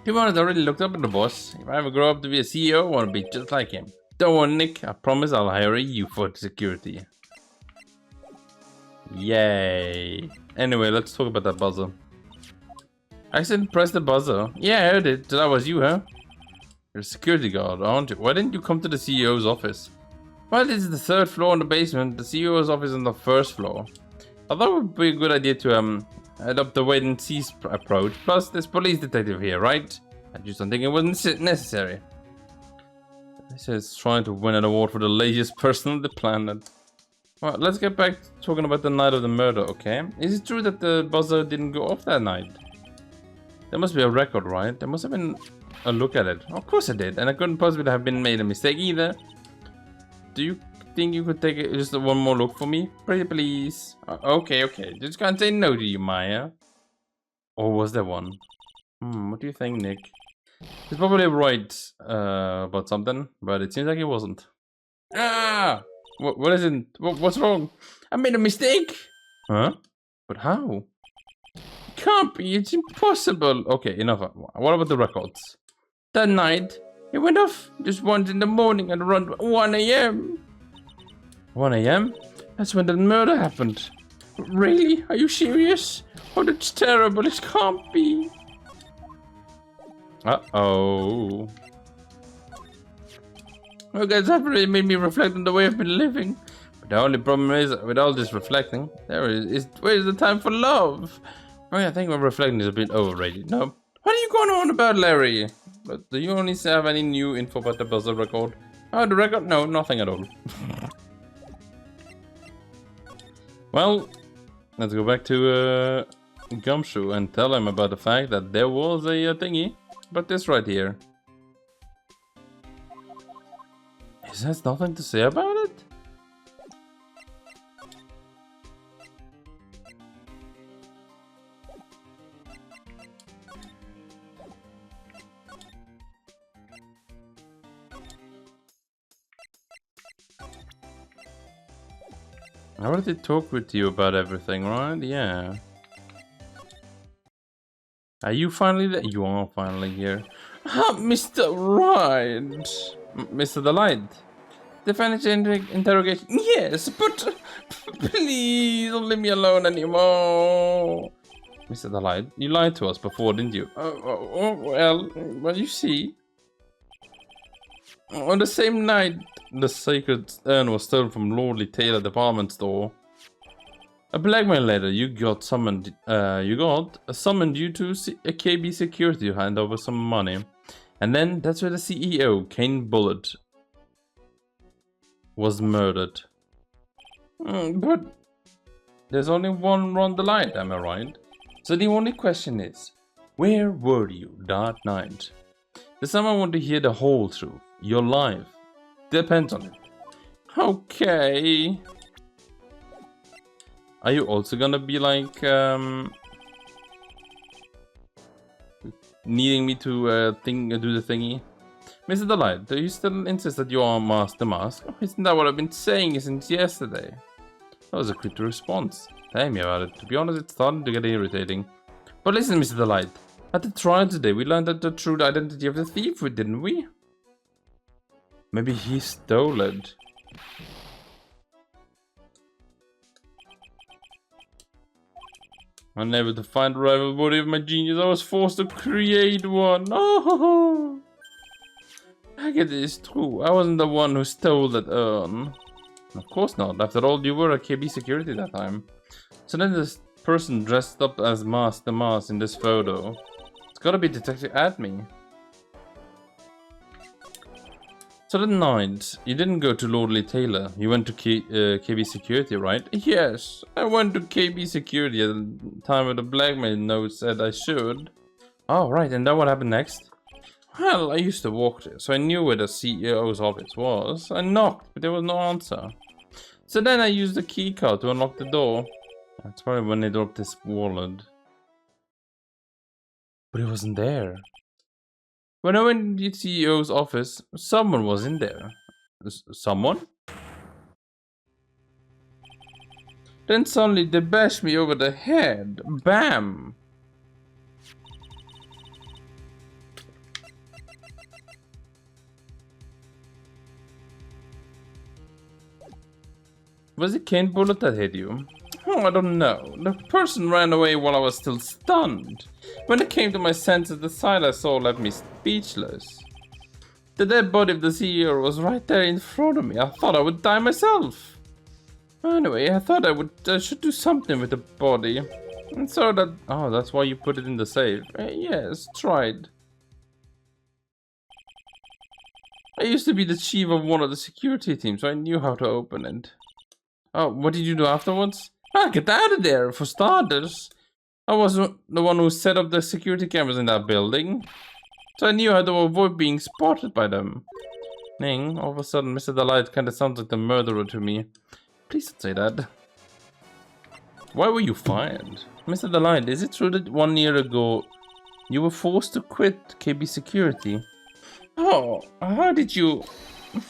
To be honest, I already looked up at the boss. If I ever grow up to be a CEO, I want to be just like him. Don't worry, Nick. I promise I'll hire you for security. Yay. Anyway, let's talk about that buzzer. I said press the buzzer. Yeah, I heard it. That was you, huh? You're a security guard, aren't you? Why didn't you come to the CEO's office? Well, this is the third floor in the basement. The CEO's office is on the first floor. I thought it would be a good idea to adopt the wait and see approach. Plus, there's police detective here, right? I just don't think it was necessary. This is trying to win an award for the laziest person on the planet. Well, let's get back to talking about the night of the murder, okay? Is it true that the buzzer didn't go off that night? There must be a record, right? There must have been a look at it. Of course I did, and I couldn't possibly have been made a mistake either. Do you think you could take just one more look for me? Pretty please. Okay. Just can't say no to you, Maya. Or was there one? What do you think, Nick? He's probably right about something, but it seems like he wasn't. Ah! What is it? What's wrong? I made a mistake! Huh? But how? Can't be, it's impossible. Okay, enough. What about the records? That night, it went off just once in the morning at around 1 AM. 1 AM? That's when the murder happened. Really? Are you serious? Oh, that's terrible. It can't be. Uh-oh. Well, guys, that really made me reflect on the way I've been living. But the only problem is, with all this reflecting, where's the time for love? Oh yeah, I think my reflecting is a bit overrated. No? What are you going on about, Larry? But do you only have any new info about the buzzer record? Oh, the record? No, nothing at all. Well, let's go back to Gumshoe and tell him about the fact that there was a thingy. But this right here. He has nothing to say about it? I already talked with you about everything, right? Yeah. Are you finally there? You are finally here. Ah, Mr. Wright. Mr. Delight. The financial interrogation. Yes, but please don't leave me alone anymore. Mr. Delight, you lied to us before, didn't you? Well, you see. On the same night, the sacred urn was stolen from Lordly Taylor department store. A blackmail letter you got summoned you to a KB security to hand over some money. And then that's where the CEO, Kane Bullitt, was murdered. But there's only one Ron the Light, am I right? So the only question is, where were you that night? Does someone want to hear the whole truth? Your life depends on it. Okay. Are you also gonna be like needing me to do the thingy? Mr. Delight, do you still insist that you are Master Mask? Oh, isn't that what I've been saying since yesterday? That was a quick response. Tell me about it. To be honest, it's starting to get irritating. But listen, Mr. Delight. At the trial today, we learned that the true identity of the thief, didn't we? Maybe he stole it. Unable to find a rival body of my genius, I was forced to create one. Oh, I get it, it's true. I wasn't the one who stole that urn. Of course not. After all, you were a KB security that time. So then this person dressed up as Master Mask in this photo. It's gotta be Detective Adme. So that night, you didn't go to Lordly Taylor. You went to KB Security, right? Yes, I went to KB Security at the time of the blackmail note said I should. Oh, right, and then what happened next? Well, I used to walk there, so I knew where the CEO's office was. I knocked, but there was no answer. So then I used the key card to unlock the door. That's probably when they dropped his wallet. But it wasn't there. When I went to the CEO's office, someone was in there. Someone? Then suddenly they bashed me over the head. Bam! Was it Kane Bullitt that hit you? Oh, I don't know. The person ran away while I was still stunned. When it came to my senses, the sight I saw left me speechless. The dead body of the CEO was right there in front of me. I thought I would die myself. Anyway, I thought I should do something with the body. And so that... Oh, that's why you put it in the safe. Yes, tried. I used to be the chief of one of the security teams, so I knew how to open it. Oh, what did you do afterwards? Ah, get out of there, for starters. I was the one who set up the security cameras in that building, so I knew how to avoid being spotted by them. Ning, all of a sudden, Mr. Delight kind of sounds like the murderer to me. Please don't say that. Why were you fired? Mr. Delight, is it true that 1 year ago you were forced to quit KB Security? Oh, how did you...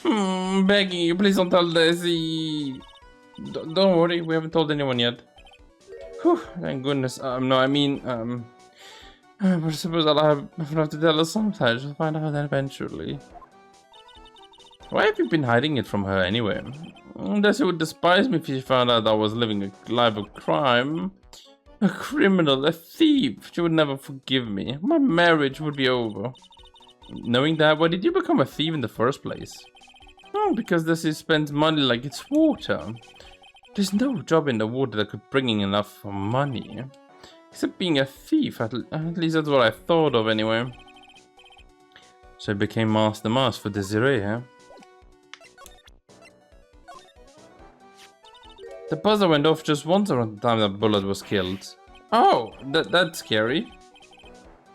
begging you, please don't tell Daisy. Don't worry, we haven't told anyone yet. Whew, thank goodness. No, I mean, but I suppose I'll have to tell her sometimes. We'll find out that eventually. Why have you been hiding it from her anyway? Daisy would despise me if she found out I was living a life of crime. A criminal, a thief. She would never forgive me. My marriage would be over. Knowing that, why did you become a thief in the first place? Oh, because Daisy spends money like it's water. There's no job in the water that could bring in enough money. Except being a thief, at least that's what I thought of anyway. So I became Master Mask for Desiree, huh? The buzzer went off just once around the time that Bullet was killed. Oh, that's scary.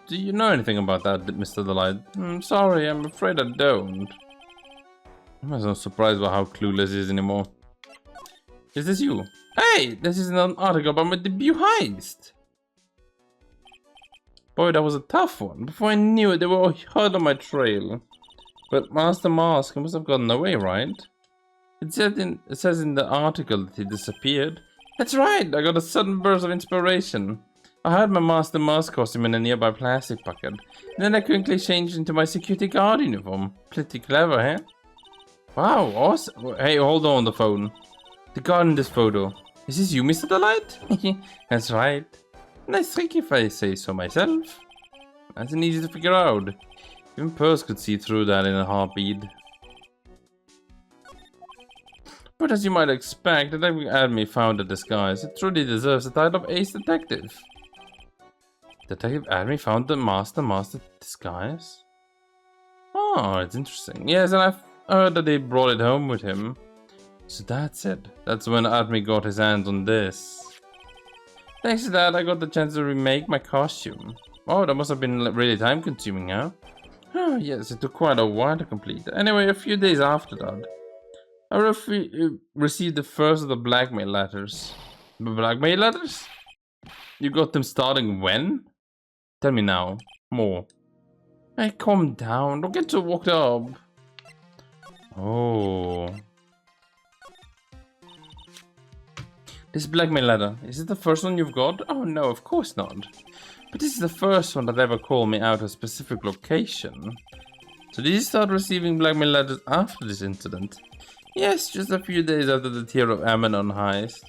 Do you know anything about that, Mr. Delight? Sorry, I'm afraid I don't. I'm not surprised by how clueless he is anymore. Is this you? Hey, this is an article about my debut heist. Boy, that was a tough one. Before I knew it, they were all hard on my trail. But Master Mask must have gotten away, right? It says in the article that he disappeared. That's right, I got a sudden burst of inspiration. I had my Master Mask costume in a nearby plastic bucket. Then I quickly changed into my security guard uniform. Pretty clever, eh? Wow, awesome. Hey, hold on the phone. The guard in this photo. Is this you, Mr. Delight? That's right. Nice trick if I say so myself. That's an easy to figure out. Even Purse could see through that in a heartbeat. But as you might expect, Detective Admi found a disguise. It truly deserves the title of Ace Detective. Detective Admi found the Master disguise? Oh, it's interesting. Yes, and I've heard that they brought it home with him. So that's it. That's when Admi got his hands on this. Thanks to that, I got the chance to remake my costume. Oh, that must have been really time consuming, huh? Oh, yes, it took quite a while to complete. Anyway, a few days after that, I received the first of the blackmail letters. Blackmail letters? You got them starting when? Tell me now. More. Hey, calm down. Don't get too worked up. Oh. This blackmail letter, is it the first one you've got? Oh no, of course not. But this is the first one that ever called me out a specific location. So did you start receiving blackmail letters after this incident? Yes, just a few days after the Tear of Ammonon heist.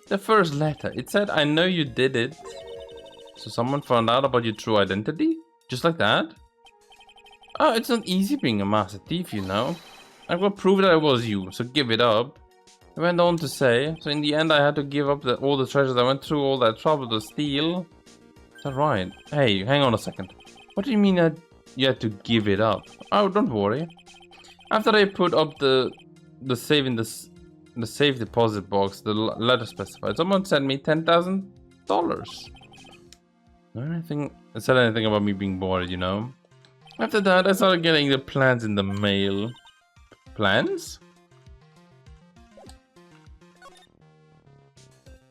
The first letter, it said, I know you did it. So someone found out about your true identity? Just like that? Oh, it's not easy being a master thief, you know. I've got proof that it was you, so give it up. I went on to say, so in the end I had to give up all the treasures I went through all that trouble to steal. Is that right? Hey, hang on a second. What do you mean that you had to give it up? Oh, don't worry. After I put up the save in the safe deposit box, the letter specified, someone sent me $10,000. Nothing said anything about me being bored, you know. After that, I started getting the plans in the mail. Plans?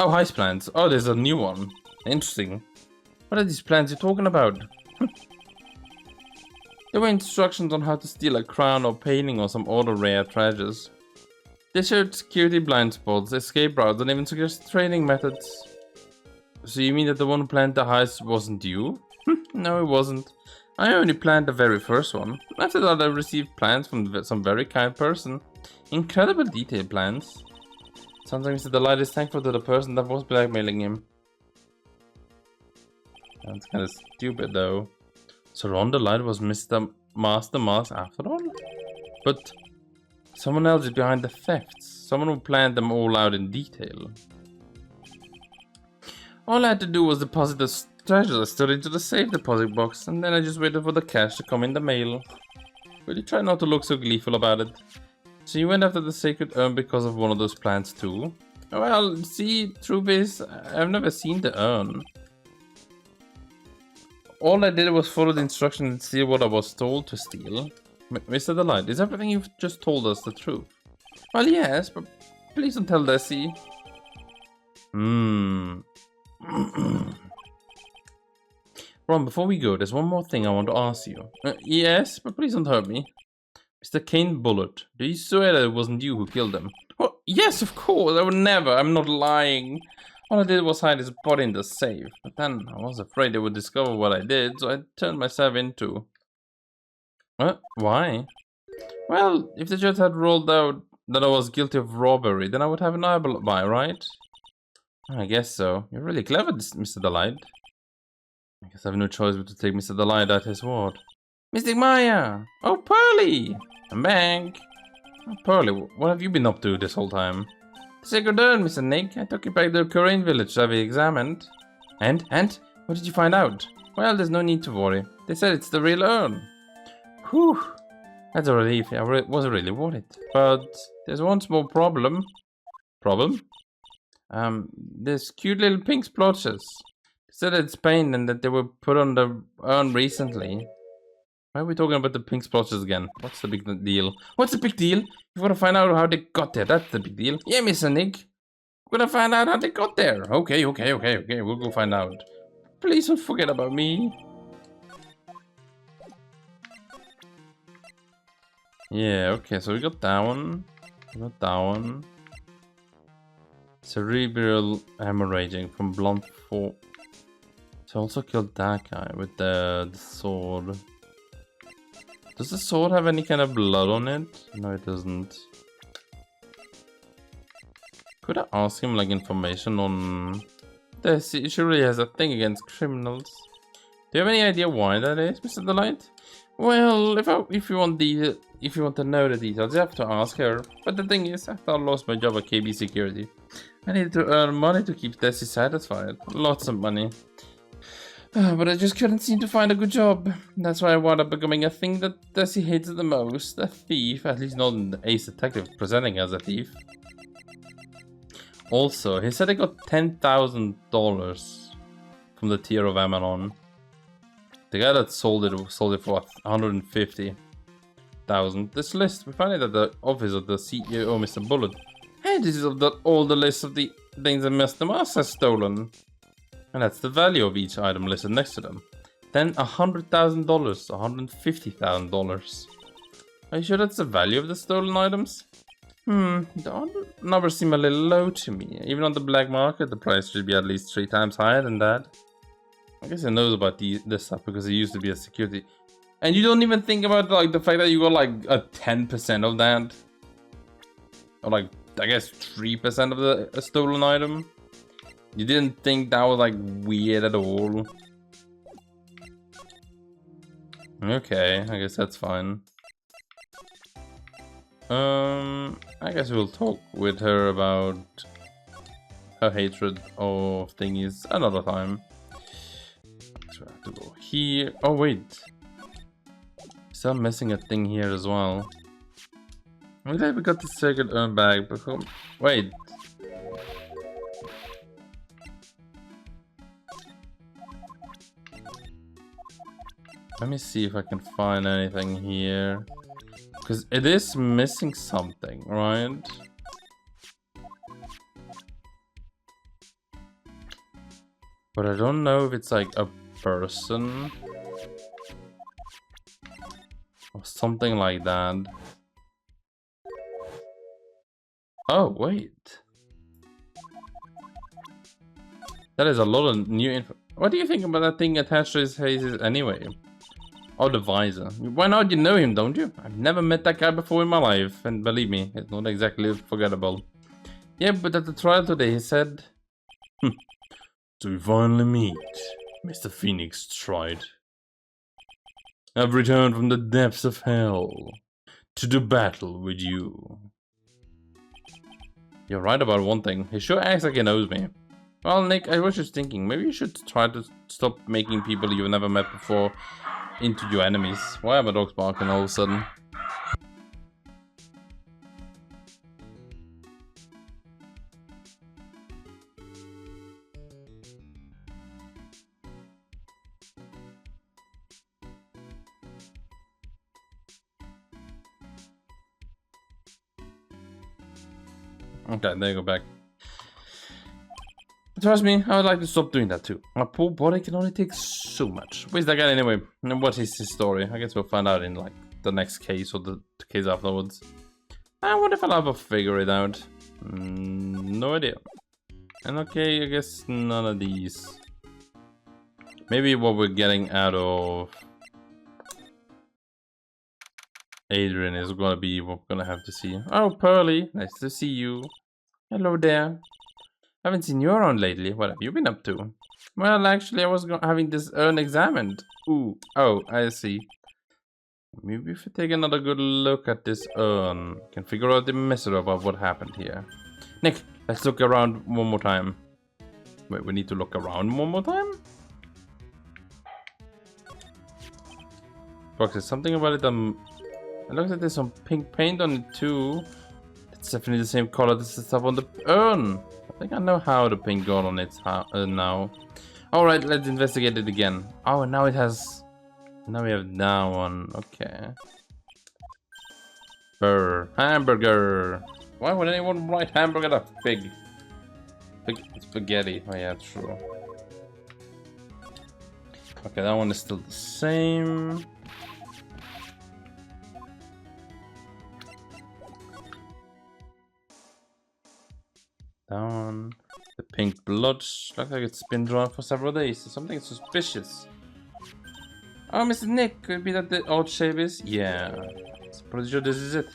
Oh, heist plans. Oh, there's a new one. Interesting. What are these plans you're talking about? There were instructions on how to steal a crown or painting or some other rare treasures. They showed security blind spots, escape routes, and even suggested training methods. So you mean that the one who planned the heist wasn't you? No, it wasn't. I only planned the very first one. After that, I received plans from some very kind person. Incredible detailed plans. Sounds like Mr. Delight is thankful to the person that was blackmailing him. That's kind of stupid though. So Ron Delight was Mr. Master Mask after all? But someone else is behind the thefts. Someone who planned them all out in detail. All I had to do was deposit the treasures stored into the safe deposit box, and then I just waited for the cash to come in the mail. Really try not to look so gleeful about it. So you went after the sacred urn because of one of those plans too? Well, see, truth is, I've never seen the urn. all I did was follow the instructions and steal what I was told to steal. Mr. Delight, is everything you've just told us the truth? Well, yes, but please don't tell Desi. Ron, before we go, there's one more thing I want to ask you. Yes, but please don't hurt me. Mr. Kane Bullet, do you swear that it wasn't you who killed him? Well, yes, of course, I would never. I'm not lying. All I did was hide his body in the safe, but then I was afraid they would discover what I did, so I turned myself into... What? Why? Well, if the judge had ruled out that I was guilty of robbery, then I would have an alibi, right? I guess so. You're really clever, Mr. Delight. I guess I have no choice but to take Mr. Delight at his word. Mystic Maya! Oh, Pearly! I'm back! Oh, Pearly, what have you been up to this whole time? The sacred urn, Mr. Nick. I took it back to the Korean village to have it examined. And? What did you find out? Well, there's no need to worry. They said it's the real urn. Whew. That's a relief. I wasn't really worried. But there's one small problem. Problem? There's cute little pink splotches. They said it's paint and that they were put on the urn recently. Why are we talking about the pink splotches again? What's the big deal? What's the big deal? You've got to find out how they got there. That's the big deal. Yeah, Mr. Nick. We're gonna find out how they got there. Okay. We'll go find out. Please don't forget about me. Yeah, okay, so we got that one. We got that one. Cerebral hemorrhaging from blunt force. So I also killed that guy with the sword. Does the sword have any kind of blood on it? No, it doesn't. Could I ask him like information on this? He surely has a thing against criminals. Do you have any idea why that is, Mr. Delight? Well, if you want to know the details, you have to ask her. But the thing is, after I lost my job at KB Security, I needed to earn money to keep Desi satisfied. Lots of money. But I just couldn't seem to find a good job. That's why I wound up becoming a thing that Desi hates the most. A thief. At least not an ace detective presenting as a thief. Also, he said he got $10,000 from the tier of Amanon. The guy that sold it for 150,000. This list, we find it at the office of the CEO, Mr. Bullet. Hey, this is all the list of the things that Mr. Mars has stolen. And that's the value of each item listed next to them. Then $100,000, $150,000. Are you sure that's the value of the stolen items? The numbers seem a little low to me. Even on the black market, the price should be at least 3 times higher than that. I guess he knows about this stuff because he used to be a security. And you don't even think about like the fact that you got like a 10% of that. Or like, I guess 3% of the stolen item. You didn't think that was like weird at all. Okay, I guess that's fine. I guess we'll talk with her about her hatred of thingies another time. So I have to go here. Oh wait, still missing a thing here as well. I'm glad we got the second urn bag. But wait. Let me see if I can find anything here. Because it is missing something, right? But I don't know if it's like a person. Or something like that. Oh, wait. That is a lot of new info. What do you think about that thing attached to his face anyway? Oh, the visor. Why not? You know him, don't you? I've never met that guy before in my life. And believe me, it's not exactly forgettable. Yeah, but at the trial today, he said... So we finally meet, Mr. Pheonix Wright. I've returned from the depths of hell to do battle with you. You're right about one thing. He sure acts like he knows me. Well, Nick, I was just thinking, maybe you should try to stop making people you've never met before into your enemies. Why are my dogs barking all of a sudden? Okay, there you go back. Trust me, I would like to stop doing that too. My poor body can only take so much. Where's that guy anyway? And what is his story? I guess we'll find out in like the next case or the case afterwards. I wonder if I'll ever figure it out. No idea. And okay, I guess none of these. Maybe what we're getting out of Adrian is gonna be what we're gonna have to see. Oh, Pearly, nice to see you. Hello there. Haven't seen you around lately. What have you been up to? Well, actually, I was having this urn examined. Ooh, oh, I see. Maybe if we take another good look at this urn, can figure out the mystery about what happened here. Nick, let's look around one more time. Wait, we need to look around one more time? Fox, there's something about it. It looks like there's some pink paint on it too. It's definitely the same color as the stuff on the urn. I think I know how the paint got on it now. Alright, let's investigate it again. Oh, and now it has... Now we have that one. Okay. Hamburger. Why would anyone write hamburger a pig? Spaghetti. Oh yeah, true. Okay, that one is still the same. Down. The pink blood looks like it's been drawn for several days. Something suspicious. Oh, Mr. Nick, could it be that the odd shape is? Yeah. I'm pretty sure this is it.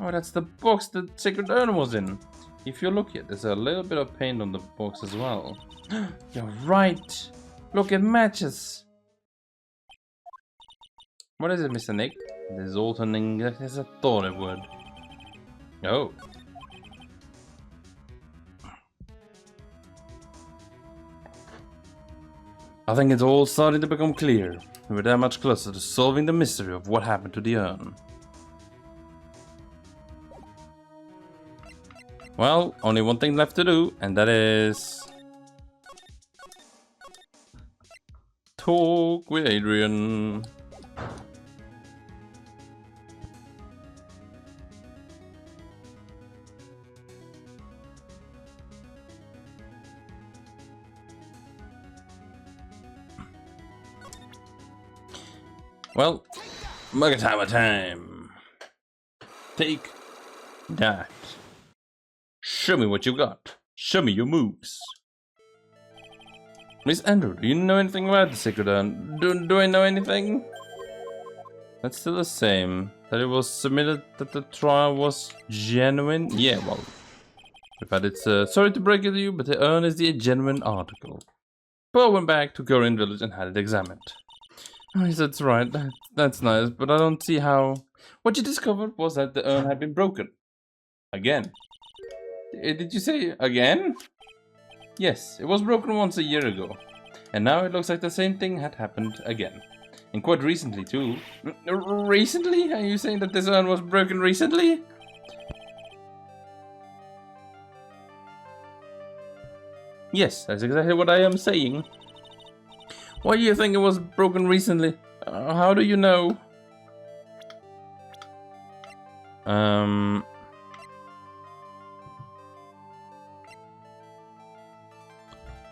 Oh, that's the box the sacred urn was in. If you look here, there's a little bit of paint on the box as well. You're right. Look, it matches. What is it, Mr. Nick? This is all turning as I thought it would. Oh. I think it's all starting to become clear. We're that much closer to solving the mystery of what happened to the urn. Well, only one thing left to do, and that is... talk with Adrian. Well, mug time. Take that. Show me what you got. Show me your moves. Miss Andrew, do you know anything about the sacred urn? Do I know anything? That's still the same. That it was submitted that the trial was genuine? Yeah, well. But it's sorry to break it to you, but the urn is the genuine article. Pearl went back to Corin village and had it examined. Oh, yes, that's right. That's nice, but I don't see how... What you discovered was that the urn had been broken. Again. Did you say again? Yes, it was broken once a year ago. And now it looks like the same thing had happened again. And quite recently, too. Recently? Are you saying that this urn was broken recently? Yes, that's exactly what I am saying. Why do you think it was broken recently? How do you know?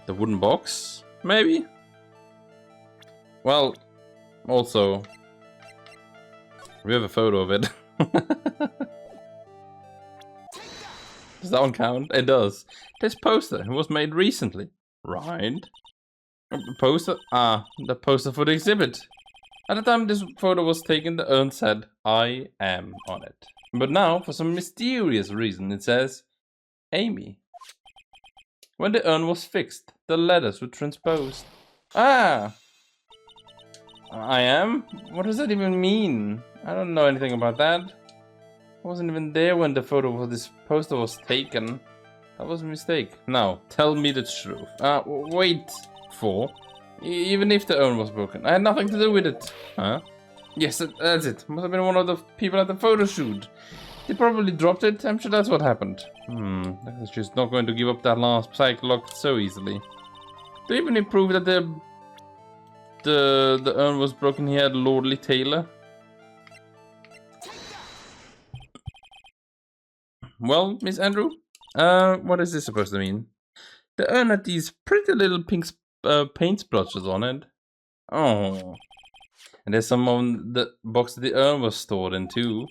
The wooden box? Maybe? Well, also, we have a photo of it. Does that one count? It does. This poster, it was made recently. Right? Poster? Ah, the poster for the exhibit. At the time this photo was taken, the urn said, I am on it. But now, for some mysterious reason, it says, Amy. When the urn was fixed, the letters were transposed. Ah! I am? What does that even mean? I don't know anything about that. I wasn't even there when the photo of this poster was taken. That was a mistake. Now, tell me the truth. Wait. Even if the urn was broken, I had nothing to do with it. Huh? Yes, that's it. Must have been one of the people at the photo shoot. They probably dropped it. I'm sure that's what happened. That's just not going to give up that last cycle lock so easily. To even prove that the urn was broken here at Lordly Taylor. Well, Miss Andrew, What is this supposed to mean? The urn had these pretty little pink paint splotches on it. Oh. And there's some on the box that the urn was stored in too.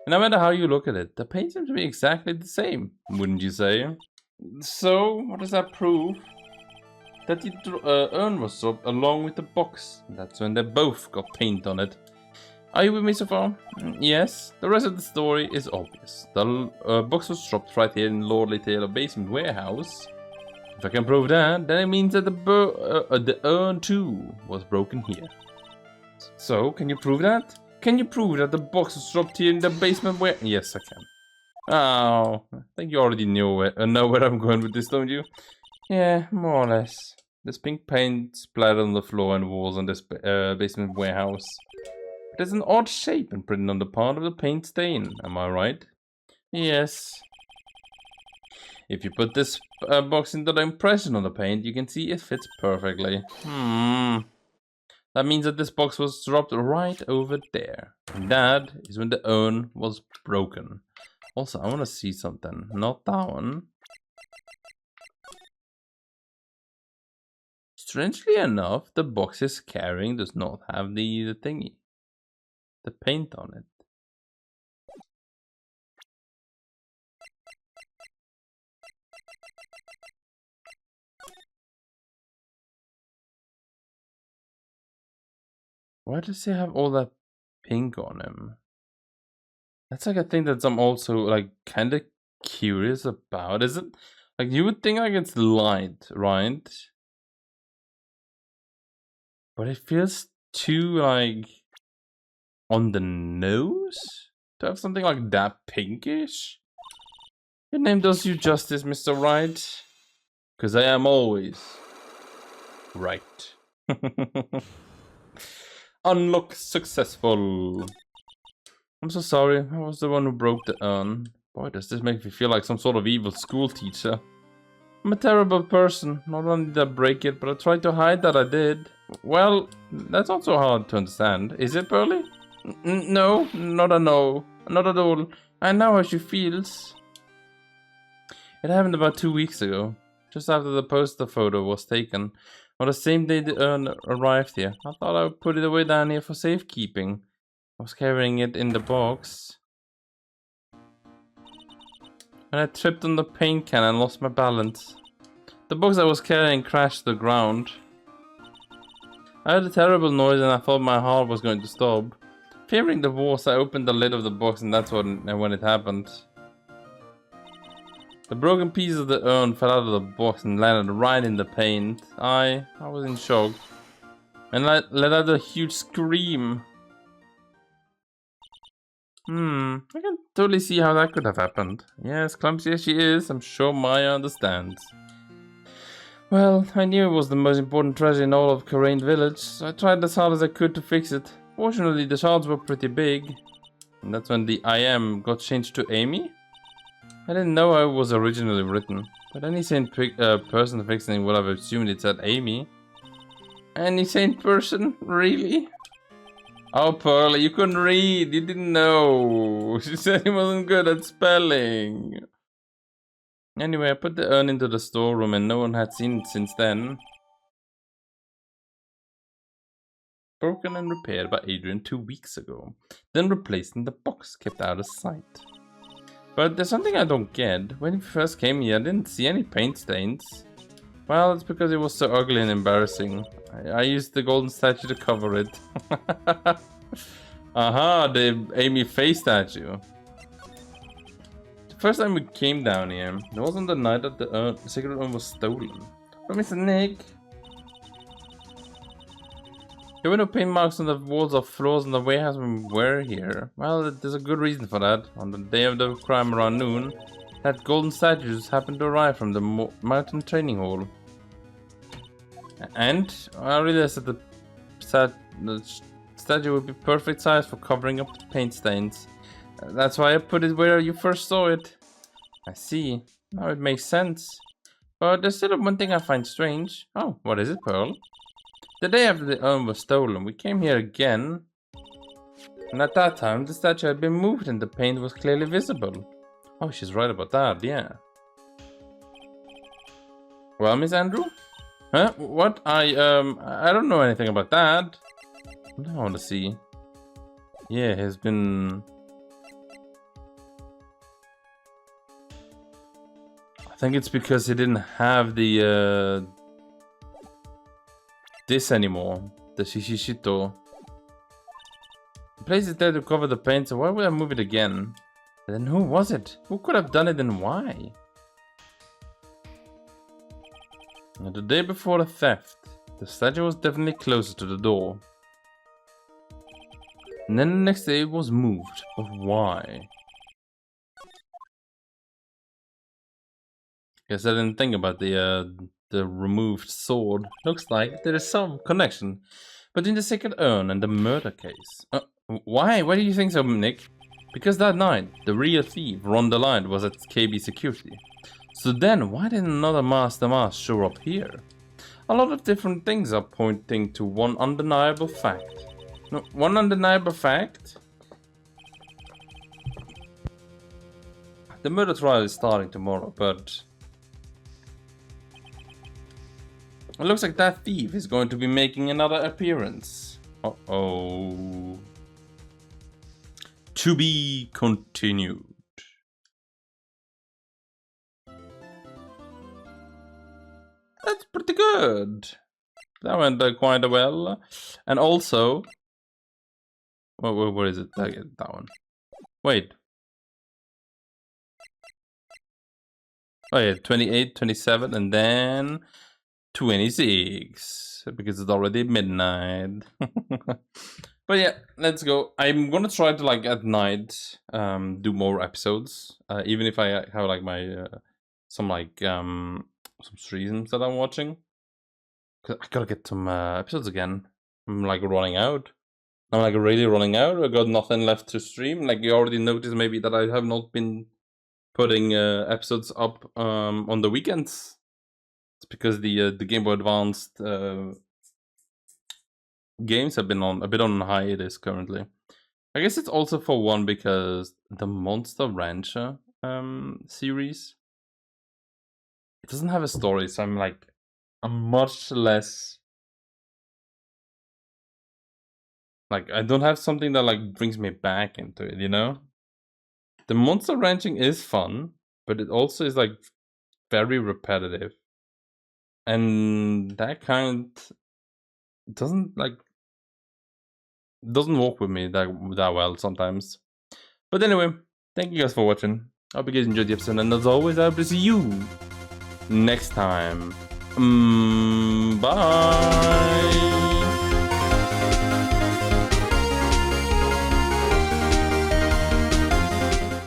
And no matter how you look at it, the paint seems to be exactly the same, wouldn't you say? So, what does that prove? That the urn was dropped along with the box. That's when they both got paint on it. Are you with me so far? Yes. The rest of the story is obvious. The box was dropped right here in Lordly Taylor basement warehouse. If I can prove that, then it means that the urn too was broken here. So, can you prove that? Can you prove that the box was dropped here in the basement where? Yes, I can. Oh, I think you already know where I'm going with this, don't you? Yeah, more or less. There's pink paint splattered on the floor and walls on this basement warehouse. There's an odd shape imprinted on the part of the paint stain, am I right? Yes. If you put this box into the impression on the paint, you can see it fits perfectly. That means that this box was dropped right over there. And that is when the urn was broken. Also, I want to see something. Not that one. Strangely enough, the box is carrying does not have the thingy. The paint on it. Why does he have all that pink on him? That's like a thing that I'm also like kind of curious about. Is it like you would think like it's light, right? But it feels too like on the nose to have something like that pinkish. Your name does you justice, Mr. Wright. Because I am always right. Unlock successful. I'm so sorry, I was the one who broke the urn. Boy, does this make me feel like some sort of evil school teacher. I'm a terrible person. Not only did I break it, but I tried to hide that I did. Well, that's not so hard to understand. Is it, Pearly? No, not at all. Not at all. I know how she feels. It happened about 2 weeks ago. Just after the poster photo was taken. On the same day the urn arrived here. I thought I would put it away down here for safekeeping. I was carrying it in the box. And I tripped on the paint can and lost my balance. The box I was carrying crashed to the ground. I heard a terrible noise and I thought my heart was going to stop. Fearing the worst, I opened the lid of the box and that's when it happened. The broken piece of the urn fell out of the box and landed right in the paint. I was in shock. And I let out a huge scream. I can totally see how that could have happened. Yes, clumsy as she is, I'm sure Maya understands. Well, I knew it was the most important treasure in all of Karain Village, so I tried as hard as I could to fix it. Fortunately, the shards were pretty big. And that's when the I am got changed to Amy? I didn't know how it was originally written, but any sane person fixing would have assumed it said Amy. Any sane person? Really? Oh, Pearly, you couldn't read. You didn't know. She said he wasn't good at spelling. Anyway, I put the urn into the storeroom and no one had seen it since then. Broken and repaired by Adrian 2 weeks ago. Then replaced in the box, kept out of sight. But there's something I don't get. When he first came here, I didn't see any paint stains. Well, it's because it was so ugly and embarrassing. I used the golden statue to cover it. Aha, the Amy face statue. The first time we came down here, it was on the night that the secret urn was stolen. But Mr. Nick, there were no paint marks on the walls or floors in the warehouse when we were here. Well, there's a good reason for that. On the day of the crime around noon, that golden statue just happened to arrive from the mountain training hall. And I realized that the statue would be perfect size for covering up the paint stains. That's why I put it where you first saw it. I see. Now it makes sense. But there's still one thing I find strange. Oh, what is it, Pearl? The day after the urn was stolen, we came here again. And at that time, the statue had been moved and the paint was clearly visible. Oh, she's right about that, yeah. Well, Miss Andrew? Huh? What? I don't know anything about that. I want to see. Yeah, has been... I think it's because he didn't have the, this anymore. The Shishishito. The place is there to cover the paint, so why would I move it again? And then who was it? Who could have done it and why? And the day before the theft, the statue was definitely closer to the door. And then the next day it was moved. But why? Guess I didn't think about the removed sword. Looks like there is some connection between the second urn and the murder case. Why? Why do you think so, Nick? Because that night, the real thief, Ron DeLine, was at KB Security. So then, why didn't another Master Mask show up here? A lot of different things are pointing to one undeniable fact. No, one undeniable fact? The murder trial is starting tomorrow, but... it looks like that thief is going to be making another appearance. Uh-oh. To be continued. That's pretty good. That went quite well. And also... what is it? That one. Wait. Oh yeah, 28, 27, and then... 26. Because it's already midnight. But yeah, let's go. I'm gonna try to, like, at night, do more episodes. Even if I have, like, my... some streams that I'm watching. Cause I gotta get some episodes again. I'm like running out. I'm like really running out. I got nothing left to stream. Like you already noticed maybe that I have not been putting episodes up on the weekends. It's because the Game Boy Advanced games have been on a bit on hiatus currently. I guess it's also for one because the Monster Rancher series, it doesn't have a story, so I'm much less like I don't have something that like brings me back into it, you know? The monster ranching is fun, but it also is like very repetitive. And that kind doesn't work with me that well sometimes. But anyway, thank you guys for watching. I hope you guys enjoyed the episode, and as always, I hope to see you next time. Bye.